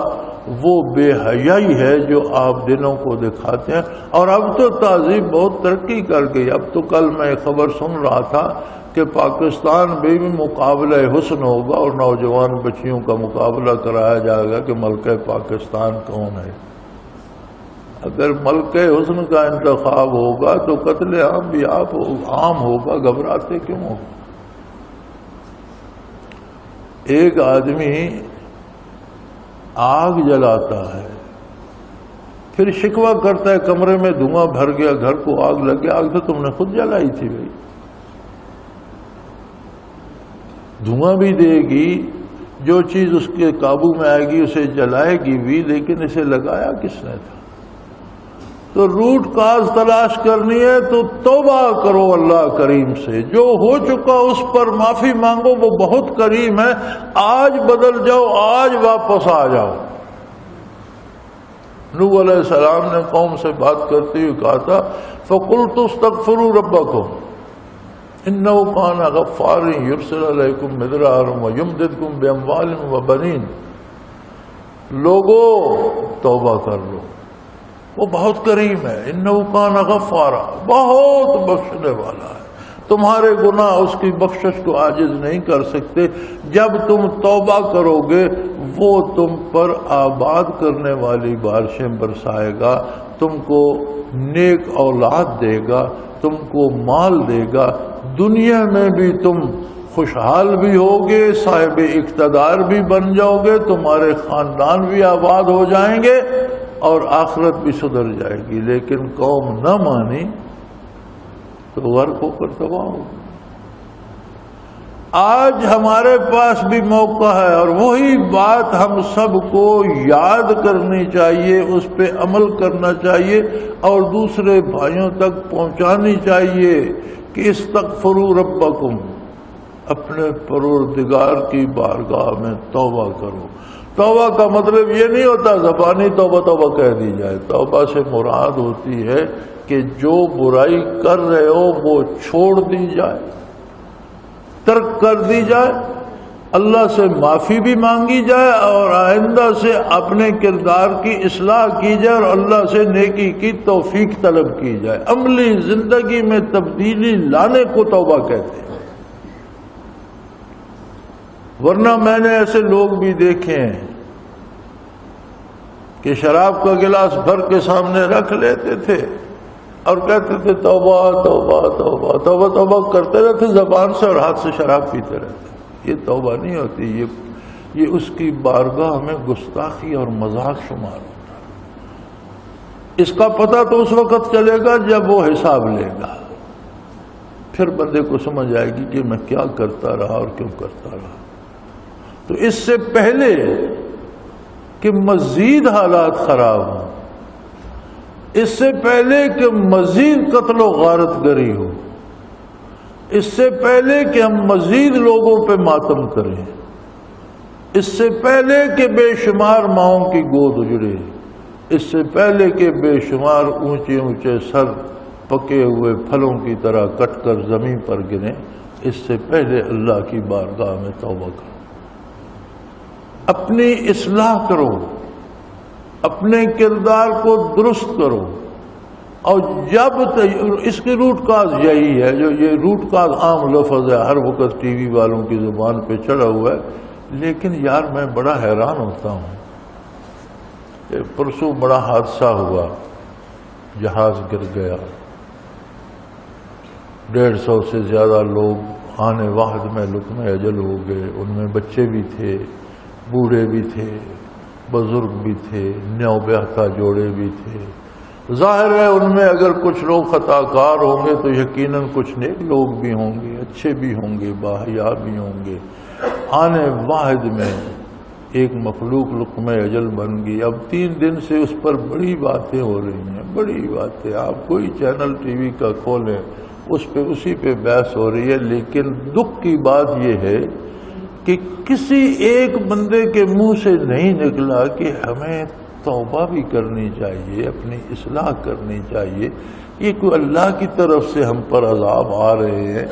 وہ بے حیائی ہے جو آپ دنوں کو دکھاتے ہیں۔ اور اب تو تہذیب بہت ترقی کر گئی۔ اب تو کل میں خبر سن رہا تھا کہ پاکستان میں بھی مقابلہ حسن ہوگا اور نوجوان بچیوں کا مقابلہ کرایا جائے گا کہ ملکہ پاکستان کون ہے۔ اگر ملکہ حسن کا انتخاب ہوگا تو قتل عام بھی عام ہوگا، گھبراتے کیوں ہوگا؟ ایک آدمی آگ جلاتا ہے، پھر شکوہ کرتا ہے کمرے میں دھواں بھر گیا، گھر کو آگ لگ گیا۔ آگ تو تم نے خود جلائی تھی بھائی، دھواں بھی دے گی، جو چیز اس کے قابو میں آئے گی اسے جلائے گی بھی، لیکن اسے لگایا کس نے تھا؟ تو روٹ کاز تلاش کرنی ہے تو توبہ کرو اللہ کریم سے، جو ہو چکا اس پر معافی مانگو، وہ بہت کریم ہے۔ آج بدل جاؤ، آج واپس آ جاؤ۔ نوح علیہ السلام نے قوم سے بات کرتے ہوئے کہا تھا فَقُلْتُ اسْتَغْفِرُوا رَبَّكُمْ إِنَّهُ كَانَ غَفَّارًا يُرْسِلُ عَلَيْكُمْ مِدْرَارًا وَيُمْدِدْكُمْ بِأَمْوَالٍ وَبَنِينَ۔ لوگو توبہ کر لو، وہ بہت کریم ہے، انہ کان غفارا، بہت بخشنے والا ہے۔ تمہارے گناہ اس کی بخشش کو عاجز نہیں کر سکتے۔ جب تم توبہ کرو گے وہ تم پر آباد کرنے والی بارشیں برسائے گا، تم کو نیک اولاد دے گا، تم کو مال دے گا، دنیا میں بھی تم خوشحال بھی ہوگے، صاحب اقتدار بھی بن جاؤ گے، تمہارے خاندان بھی آباد ہو جائیں گے اور آخرت بھی سدھر جائے گی۔ لیکن قوم نہ مانی تو غرق ہو کر تباہ ہوگی۔ آج ہمارے پاس بھی موقع ہے اور وہی بات ہم سب کو یاد کرنی چاہیے، اس پہ عمل کرنا چاہیے اور دوسرے بھائیوں تک پہنچانی چاہیے کہ استغفروا ربکم، اپنے پروردگار کی بارگاہ میں توبہ کرو۔ توبہ کا مطلب یہ نہیں ہوتا زبانی توبہ توبہ کہہ دی جائے، توبہ سے مراد ہوتی ہے کہ جو برائی کر رہے ہو وہ چھوڑ دی جائے، ترک کر دی جائے، اللہ سے معافی بھی مانگی جائے اور آئندہ سے اپنے کردار کی اصلاح کی جائے اور اللہ سے نیکی کی توفیق طلب کی جائے۔ عملی زندگی میں تبدیلی لانے کو توبہ کہتے ہیں۔ ورنہ میں نے ایسے لوگ بھی دیکھے ہیں کہ شراب کا گلاس بھر کے سامنے رکھ لیتے تھے اور کہتے تھے توبہ توبہ توبہ توبہ توبہ کرتے رہتے زبان سے اور ہاتھ سے شراب پیتے رہتے۔ یہ توبہ نہیں ہوتی، یہ اس کی بارگاہ میں گستاخی اور مذاق شمار ہوتا ہے۔ اس کا پتہ تو اس وقت چلے گا جب وہ حساب لے گا، پھر بندے کو سمجھ آئے گی کہ میں کیا کرتا رہا اور کیوں کرتا رہا۔ تو اس سے پہلے کہ مزید حالات خراب ہوں، اس سے پہلے کہ مزید قتل و غارت گری ہو، اس سے پہلے کہ ہم مزید لوگوں پہ ماتم کریں، اس سے پہلے کہ بے شمار ماؤں کی گود اجڑے، اس سے پہلے کہ بے شمار اونچے اونچے سر پکے ہوئے پھلوں کی طرح کٹ کر زمین پر گریں، اس سے پہلے اللہ کی بارگاہ میں توبہ کرو، اپنی اصلاح کرو، اپنے کردار کو درست کرو۔ اور جب اس کی روٹ کاز یہی ہے، جو یہ روٹ کاز عام لفظ ہے، ہر وقت ٹی وی والوں کی زبان پہ چڑھا ہوا ہے، لیکن یار میں بڑا حیران ہوتا ہوں کہ پرسوں بڑا حادثہ ہوا، جہاز گر گیا، 150 سے زیادہ لوگ آنے واحد میں لقمہ اجل ہو گئے، ان میں بچے بھی تھے، بوڑھے بھی تھے، بزرگ بھی تھے، نیو بیاہتا جوڑے بھی تھے۔ ظاہر ہے ان میں اگر کچھ لوگ خطا کار ہوں گے تو یقیناً کچھ نیک لوگ بھی ہوں گے، اچھے بھی ہوں گے، باحیا بھی ہوں گے۔ آنے واحد میں ایک مخلوق لقمہ اجل بن گئی۔ اب 3 دن سے اس پر بڑی باتیں ہو رہی ہیں، بڑی باتیں۔ آپ کوئی چینل ٹی وی کا کھولیں، اس پہ اسی پہ بحث ہو رہی ہے. لیکن دکھ کی بات یہ ہے کہ کسی ایک بندے کے منہ سے نہیں نکلا کہ ہمیں توبہ بھی کرنی چاہیے, اپنی اصلاح کرنی چاہیے. یہ کوئی اللہ کی طرف سے ہم پر عذاب آ رہے ہیں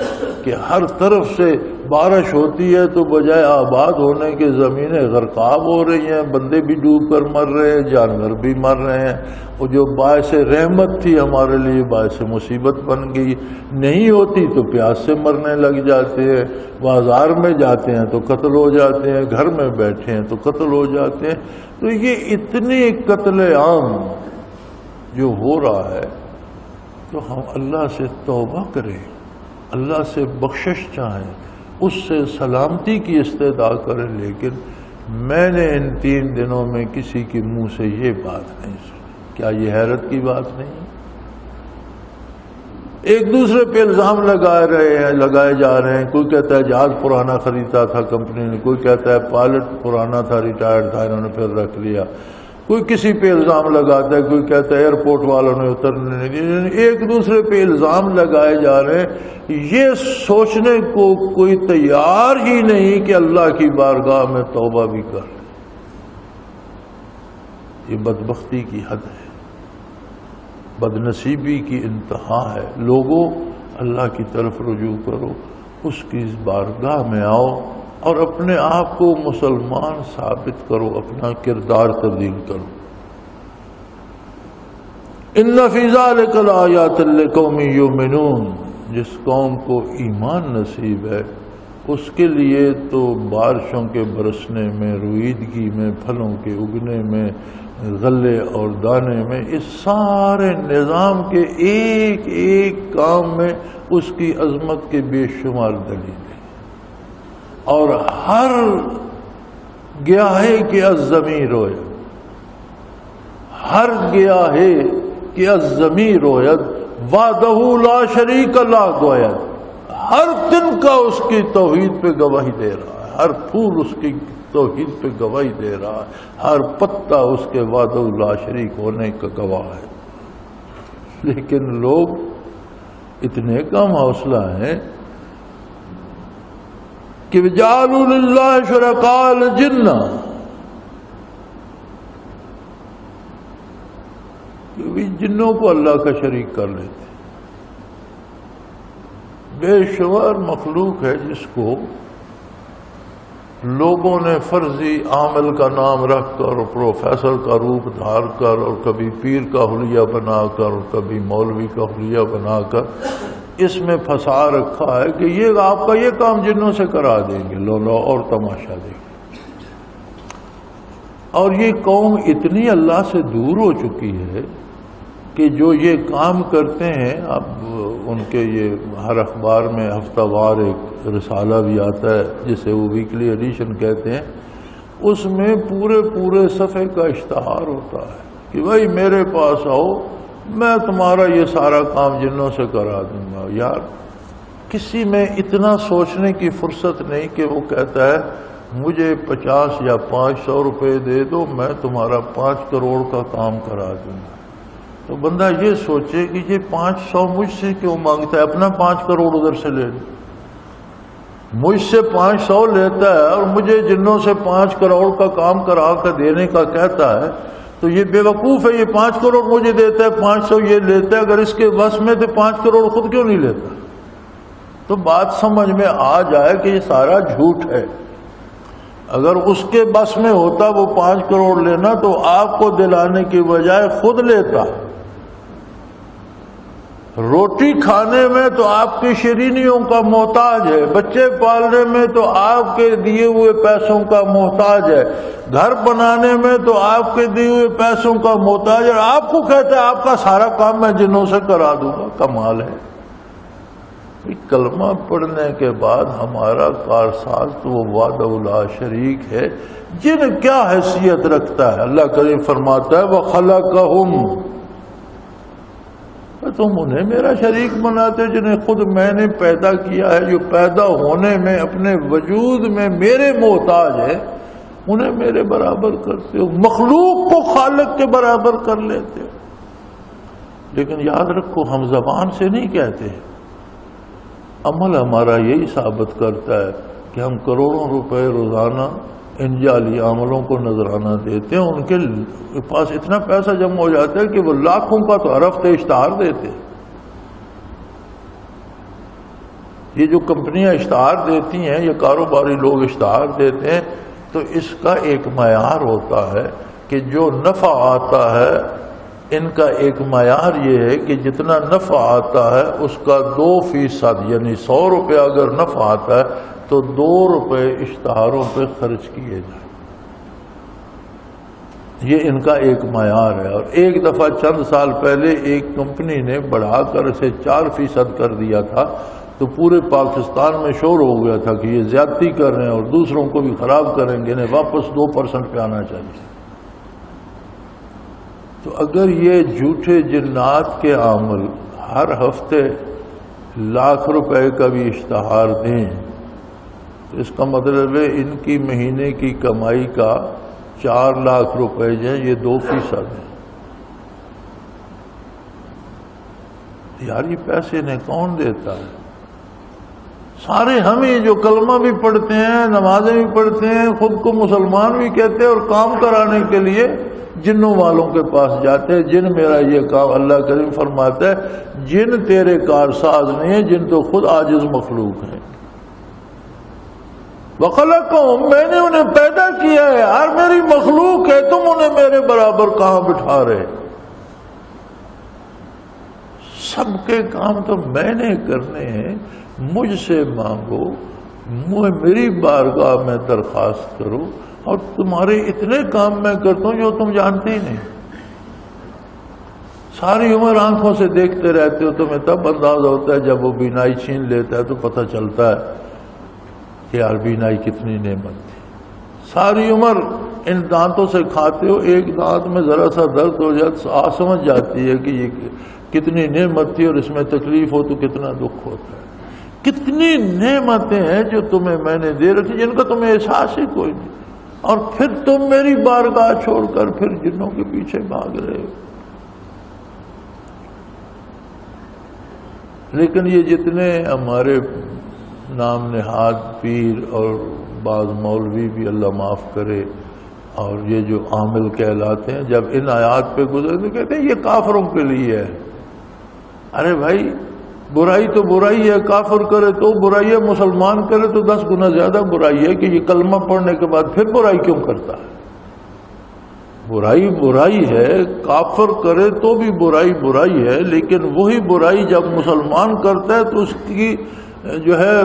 کہ ہر طرف سے بارش ہوتی ہے تو بجائے آباد ہونے کے زمینیں غرقاب ہو رہی ہیں, بندے بھی ڈوب کر مر رہے ہیں, جانور بھی مر رہے ہیں. اور جو باعث رحمت تھی ہمارے لیے باعث مصیبت بن گئی. نہیں ہوتی تو پیاس سے مرنے لگ جاتے ہیں, بازار میں جاتے ہیں تو قتل ہو جاتے ہیں, گھر میں بیٹھے ہیں تو قتل ہو جاتے ہیں. تو یہ اتنی قتل عام جو ہو رہا ہے تو ہم اللہ سے توبہ کریں, اللہ سے بخشش چاہیں, اس سے سلامتی کی استدعا کریں. لیکن میں نے ان 3 دنوں میں کسی کے منہ سے یہ بات نہیں سنی. کیا یہ حیرت کی بات نہیں؟ ایک دوسرے پہ الزام لگائے جا رہے ہیں. کوئی کہتا ہے جہاز پرانا خریدا تھا کمپنی نے, کوئی کہتا ہے پائلٹ پرانا تھا ریٹائرڈ تھا انہوں نے پھر رکھ لیا, کوئی کسی پہ الزام لگاتا ہے, کوئی کہتا ہے ایئرپورٹ والوں نے اترنے نہیں دیا. ایک دوسرے پہ الزام لگائے جا رہے ہیں. یہ سوچنے کو کوئی تیار ہی نہیں کہ اللہ کی بارگاہ میں توبہ بھی کر. یہ بدبختی کی حد ہے, بدنصیبی کی انتہا ہے. لوگوں اللہ کی طرف رجوع کرو, اس کی بارگاہ میں آؤ اور اپنے آپ کو مسلمان ثابت کرو, اپنا کردار تبدیل کرو. ان فی ذلک لآیات لقوم یؤمنون. جس قوم کو ایمان نصیب ہے اس کے لیے تو بارشوں کے برسنے میں, رویدگی میں, پھلوں کے اگنے میں, غلے اور دانے میں, اس سارے نظام کے ایک ایک کام میں اس کی عظمت کے بے شمار دلیل ہے. اور ہر گیاہے کے الزمیں رویت, ہر گیاہے کے الزمیں رویت, وحدہ لا شریک لا گویت. ہر دن کا اس کی توحید پہ گواہی دے رہا ہے, ہر پھول اس کی توحید پہ گواہی دے رہا ہے, ہر پتا اس کے وحدہ لا شریک ہونے کا گواہ ہے. لیکن لوگ اتنے کم حوصلہ ہیں کہ وَجَعَلُوا لِلَّهِ شُرَكَاءَ الْجِنَّ, جنوں کو اللہ کا شریک کر لیتے. بے شمار مخلوق ہے جس کو لوگوں نے فرضی عامل کا نام رکھ کر اور پروفیسر کا روپ دھار کر اور کبھی پیر کا حلیہ بنا کر اور کبھی مولوی کا حلیہ بنا کر اس میں پھنسا رکھا ہے کہ یہ آپ کا یہ کام جنوں سے کرا دیں گے, لو اور تماشا دیں گے. اور یہ قوم اتنی اللہ سے دور ہو چکی ہے کہ جو یہ کام کرتے ہیں, اب ان کے یہ ہر اخبار میں ہفتہ وار ایک رسالہ بھی آتا ہے جسے وہ ویکلی ایڈیشن کہتے ہیں, اس میں پورے صفحے کا اشتہار ہوتا ہے کہ بھائی میرے پاس آؤ, میں تمہارا یہ سارا کام جنوں سے کرا دوں گا. یار کسی میں اتنا سوچنے کی فرصت نہیں کہ وہ کہتا ہے مجھے 50 یا 500 روپے دے دو, میں تمہارا 5 کروڑ کا کام کرا دوں گا. تو بندہ یہ سوچے کہ یہ 500 مجھ سے کیوں مانگتا ہے, اپنا 5 کروڑ ادھر سے لے لے. مجھ سے 500 لیتا ہے اور مجھے جنوں سے 5 کروڑ کا کام کرا کر دینے کا کہتا ہے, تو یہ بے وقوف ہے. یہ 5 کروڑ مجھے دیتا ہے, 500 یہ لیتا ہے. اگر اس کے بس میں تو 5 کروڑ خود کیوں نہیں لیتا؟ تو بات سمجھ میں آ جائے کہ یہ سارا جھوٹ ہے. اگر اس کے بس میں ہوتا وہ 5 کروڑ لینا تو آپ کو دلانے کی بجائے خود لیتا. روٹی کھانے میں تو آپ کی شیرینیوں کا محتاج ہے, بچے پالنے میں تو آپ کے دیے ہوئے پیسوں کا محتاج ہے, گھر بنانے میں تو آپ کے دیے ہوئے پیسوں کا محتاج ہے. آپ کو کہتا ہے آپ کا سارا کام میں جنوں سے کرا دوں گا. کمال ہے. کلمہ پڑھنے کے بعد ہمارا کارساز تو وہ وحدہ لا شریک ہے. جن کیا حیثیت رکھتا ہے؟ اللہ کریم فرماتا ہے وَخَلَقَهُمْ, تم انہیں میرا شریک بناتے جنہیں خود میں نے پیدا کیا ہے, جو پیدا ہونے میں اپنے وجود میں میرے محتاج ہے, انہیں میرے برابر کرتے ہو. مخلوق کو خالق کے برابر کر لیتے ہو. لیکن یاد رکھو ہم زبان سے نہیں کہتے, عمل ہمارا یہی ثابت کرتا ہے کہ ہم کروڑوں روپے روزانہ ان جعلی عملوں کو نذرانہ دیتے ہیں. ان کے پاس اتنا پیسہ جمع ہو جاتا ہے کہ وہ لاکھوں کا تو ہر ہفتے اشتہار دیتے ہیں. یہ جو کمپنیاں اشتہار دیتی ہیں یا کاروباری لوگ اشتہار دیتے ہیں تو اس کا ایک معیار ہوتا ہے کہ جو نفع آتا ہے ان کا ایک معیار یہ ہے کہ جتنا نفع آتا ہے اس کا 2%، یعنی 100 روپے اگر نفع آتا ہے تو 2 روپے اشتہاروں پہ خرچ کیے جائیں. یہ ان کا ایک معیار ہے. اور ایک دفعہ چند سال پہلے ایک کمپنی نے بڑھا کر اسے 4% کر دیا تھا تو پورے پاکستان میں شور ہو گیا تھا کہ یہ زیادتی کر رہے ہیں اور دوسروں کو بھی خراب کریں گے، انہیں واپس 2% پہ آنا چاہیے. تو اگر یہ جھوٹے جنات کے عامل ہر ہفتے لاکھ روپے کا بھی اشتہار دیں تو اس کا مطلب ہے ان کی مہینے کی کمائی کا 4 لاکھ روپے جو ہیں یہ 2% ہیں. یار یہ پیسے انہیں کون دیتا ہے؟ سارے ہم ہی جو کلمہ بھی پڑھتے ہیں، نمازیں بھی پڑھتے ہیں، خود کو مسلمان بھی کہتے ہیں اور کام کرانے کے لیے جنوں والوں کے پاس جاتے ہیں. جن میرا یہ کام، اللہ کریم فرماتا ہے جن تیرے کارساز نہیں ہیں، جن تو خود عاجز مخلوق ہیں. وَخَلَقَهُمْ، میں نے انہیں پیدا کیا ہے، اور میری مخلوق ہے، تم انہیں میرے برابر کہاں بٹھا رہے؟ سب کے کام تو میں نے کرنے ہیں. مجھ سے مانگو، میری بارگاہ میں درخواست کرو، اور تمہارے اتنے کام میں کرتا ہوں جو تم جانتے ہی نہیں. ساری عمر آنکھوں سے دیکھتے رہتے ہو، تمہیں تب اندازہ ہوتا ہے جب وہ بینائی چھین لیتا ہے تو پتہ چلتا ہے کہ یار بینائی کتنی نعمت تھی. ساری عمر ان دانتوں سے کھاتے ہو، ایک دانت میں ذرا سا درد ہو جاتا سمجھ جاتی ہے کہ یہ کتنی نعمت تھی اور اس میں تکلیف ہو تو کتنا دکھ ہوتا ہے. کتنی نعمتیں ہیں جو تمہیں میں نے دے رکھی جن کا تمہیں احساس ہی کوئی نہیں، اور پھر تم میری بارگاہ چھوڑ کر پھر جنوں کے پیچھے بھاگ رہے ہو. لیکن یہ جتنے ہمارے نام نہاد پیر اور بعض مولوی بھی اللہ معاف کرے اور یہ جو عامل کہلاتے ہیں، جب ان آیات پہ گزرے تو کہتے ہیں یہ کافروں کے لیے ہے. ارے بھائی برائی تو برائی ہے، کافر کرے تو برائی ہے، مسلمان کرے تو 10 گنا زیادہ برائی ہے. کہ یہ کلمہ پڑھنے کے بعد پھر برائی کیوں کرتا ہے؟ برائی برائی ہے، کافر کرے تو بھی برائی برائی ہے، لیکن وہی برائی جب مسلمان کرتا ہے تو اس کی جو ہے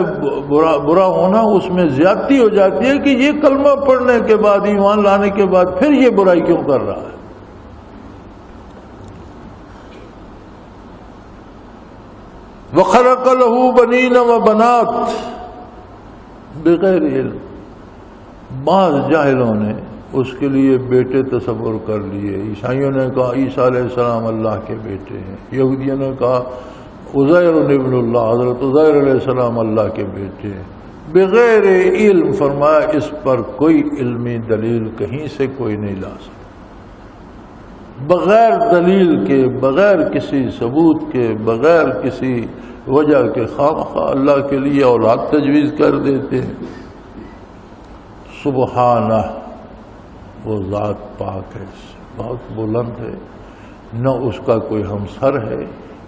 برا ہونا اس میں زیادتی ہو جاتی ہے کہ یہ کلمہ پڑھنے کے بعد، ایمان لانے کے بعد پھر یہ برائی کیوں کر رہا ہے. وَخَلَقَ لَهُ بَنِينَ وَبَنَاتٍ بغیر علم. بعض جاہلوں نے اس کے لیے بیٹے تصور کر لیے. عیسائیوں نے کہا عیسیٰ علیہ السلام اللہ کے بیٹے ہیں، یہودیوں نے کہا عزیر ابن اللہ، حضرت عزیر علیہ السلام اللہ کے بیٹے ہیں. بغیر علم. فرمایا اس پر کوئی علمی دلیل کہیں سے کوئی نہیں لا سکتا. بغیر دلیل کے، بغیر کسی ثبوت کے، بغیر کسی وجہ کے خواہ اللہ کے لیے اولاد تجویز کر دیتے ہیں. سبحانہ، وہ ذات پاک ہے، بہت بلند ہے، نہ اس کا کوئی ہمسر ہے،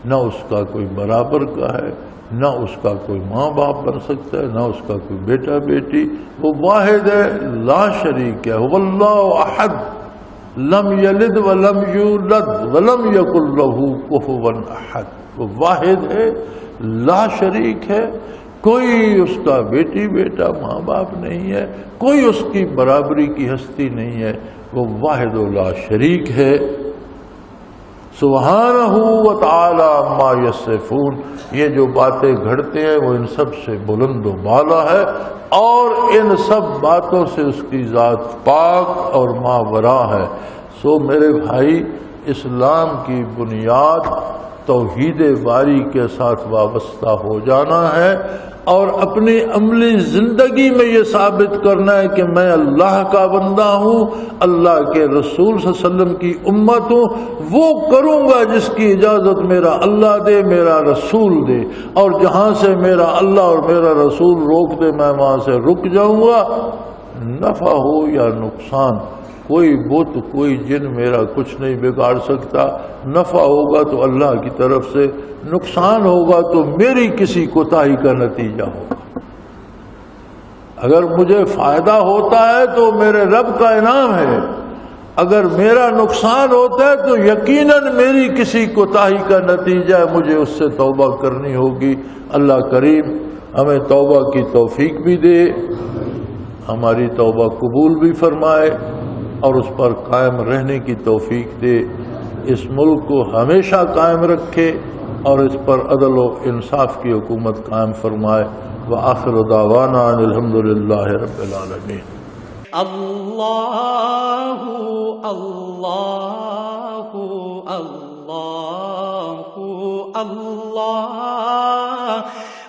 نہ اس کا کوئی برابر کا ہے، نہ اس کا کوئی ماں باپ بن سکتا ہے، نہ اس کا کوئی بیٹا بیٹی. وہ واحد ہے، لا شریک ہے. واللہ احد لم یلد ولم یولد ولم یکن لہ کفوا احد. وہ واحد ہے، لا شریک ہے، کوئی اس کا بیٹی بیٹا ماں باپ نہیں ہے، کوئی اس کی برابری کی ہستی نہیں ہے. وہ واحد و لا شریک ہے. سبحانہ و تعالی عما یصفون. یہ جو باتیں گھڑتے ہیں وہ ان سب سے بلند و بالا ہے، اور ان سب باتوں سے اس کی ذات پاک اور ماورا ہے. سو میرے بھائی، اسلام کی بنیاد توحید باری کے ساتھ وابستہ ہو جانا ہے، اور اپنی عملی زندگی میں یہ ثابت کرنا ہے کہ میں اللہ کا بندہ ہوں، اللہ کے رسول صلی اللہ علیہ وسلم کی امت ہوں، وہ کروں گا جس کی اجازت میرا اللہ دے، میرا رسول دے، اور جہاں سے میرا اللہ اور میرا رسول روک دے میں وہاں سے رک جاؤں گا، نفع ہو یا نقصان۔ کوئی بت کوئی جن میرا کچھ نہیں بگاڑ سکتا، نفع ہوگا تو اللہ کی طرف سے، نقصان ہوگا تو میری کسی کوتاہی کا نتیجہ ہوگا۔ اگر مجھے فائدہ ہوتا ہے تو میرے رب کا انعام ہے، اگر میرا نقصان ہوتا ہے تو یقیناً میری کسی کوتاہی کا نتیجہ ہے، مجھے اس سے توبہ کرنی ہوگی۔ اللہ کریم ہمیں توبہ کی توفیق بھی دے، ہماری توبہ قبول بھی فرمائے اور اس پر قائم رہنے کی توفیق دے، اس ملک کو ہمیشہ قائم رکھے اور اس پر عدل و انصاف کی حکومت قائم فرمائے۔ وآخر دعوانا ان الحمدللہ رب العالمین۔ اللہ اللہ اللہ اللہ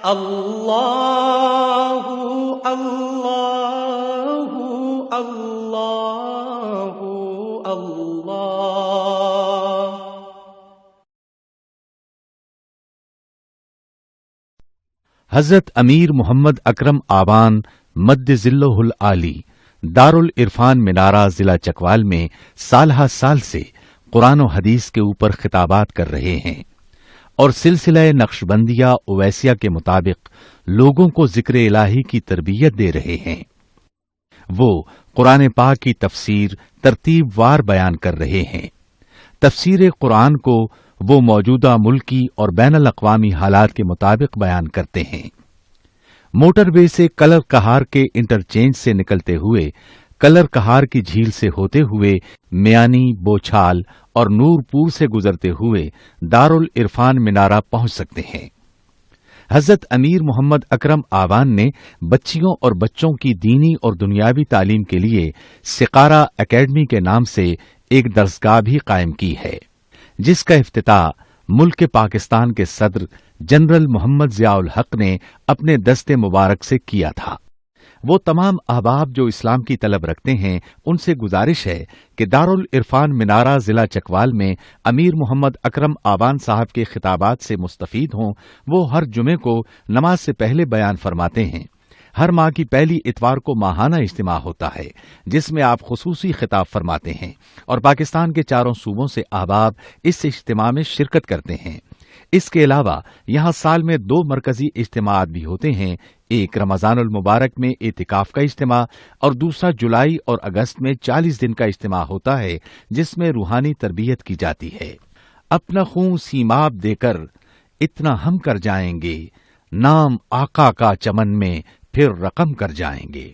اللہ اللہ اللہ اللہ۔ حضرت امیر محمد اکرم آوان مد ذلہ العالی دارالعرفان منارہ ضلع چکوال میں سالہ سال سے قرآن و حدیث کے اوپر خطابات کر رہے ہیں اور سلسلہ نقشبندیہ اویسیہ کے مطابق لوگوں کو ذکر الہی کی تربیت دے رہے ہیں۔ وہ قرآن پاک کی تفسیر ترتیب وار بیان کر رہے ہیں۔ تفسیر قرآن کو وہ موجودہ ملکی اور بین الاقوامی حالات کے مطابق بیان کرتے ہیں۔ موٹر وے سے کلر کہار کے انٹرچینج سے نکلتے ہوئے، کلر کہار کی جھیل سے ہوتے ہوئے، میانی، بوچھال اور نور پور سے گزرتے ہوئے دارالعرفان منارہ پہنچ سکتے ہیں۔ حضرت امیر محمد اکرم آوان نے بچیوں اور بچوں کی دینی اور دنیاوی تعلیم کے لیے سقارہ اکیڈمی کے نام سے ایک درسگاہ بھی قائم کی ہے، جس کا افتتاح ملک پاکستان کے صدر جنرل محمد ضیاء الحق نے اپنے دست مبارک سے کیا تھا۔ وہ تمام احباب جو اسلام کی طلب رکھتے ہیں ان سے گزارش ہے کہ دارالعرفان منارہ ضلع چکوال میں امیر محمد اکرم آوان صاحب کے خطابات سے مستفید ہوں۔ وہ ہر جمعے کو نماز سے پہلے بیان فرماتے ہیں۔ ہر ماہ کی پہلی اتوار کو ماہانہ اجتماع ہوتا ہے جس میں آپ خصوصی خطاب فرماتے ہیں اور پاکستان کے چاروں صوبوں سے احباب اس اجتماع میں شرکت کرتے ہیں۔ اس کے علاوہ یہاں سال میں 2 مرکزی اجتماعات بھی ہوتے ہیں، ایک رمضان المبارک میں اعتکاف کا اجتماع اور دوسرا جولائی اور اگست میں 40 دن کا اجتماع ہوتا ہے جس میں روحانی تربیت کی جاتی ہے۔ اپنا خون سیماب دے کر اتنا ہم کر جائیں گے، نام آقا کا چمن میں پھر رقم کر جائیں گے۔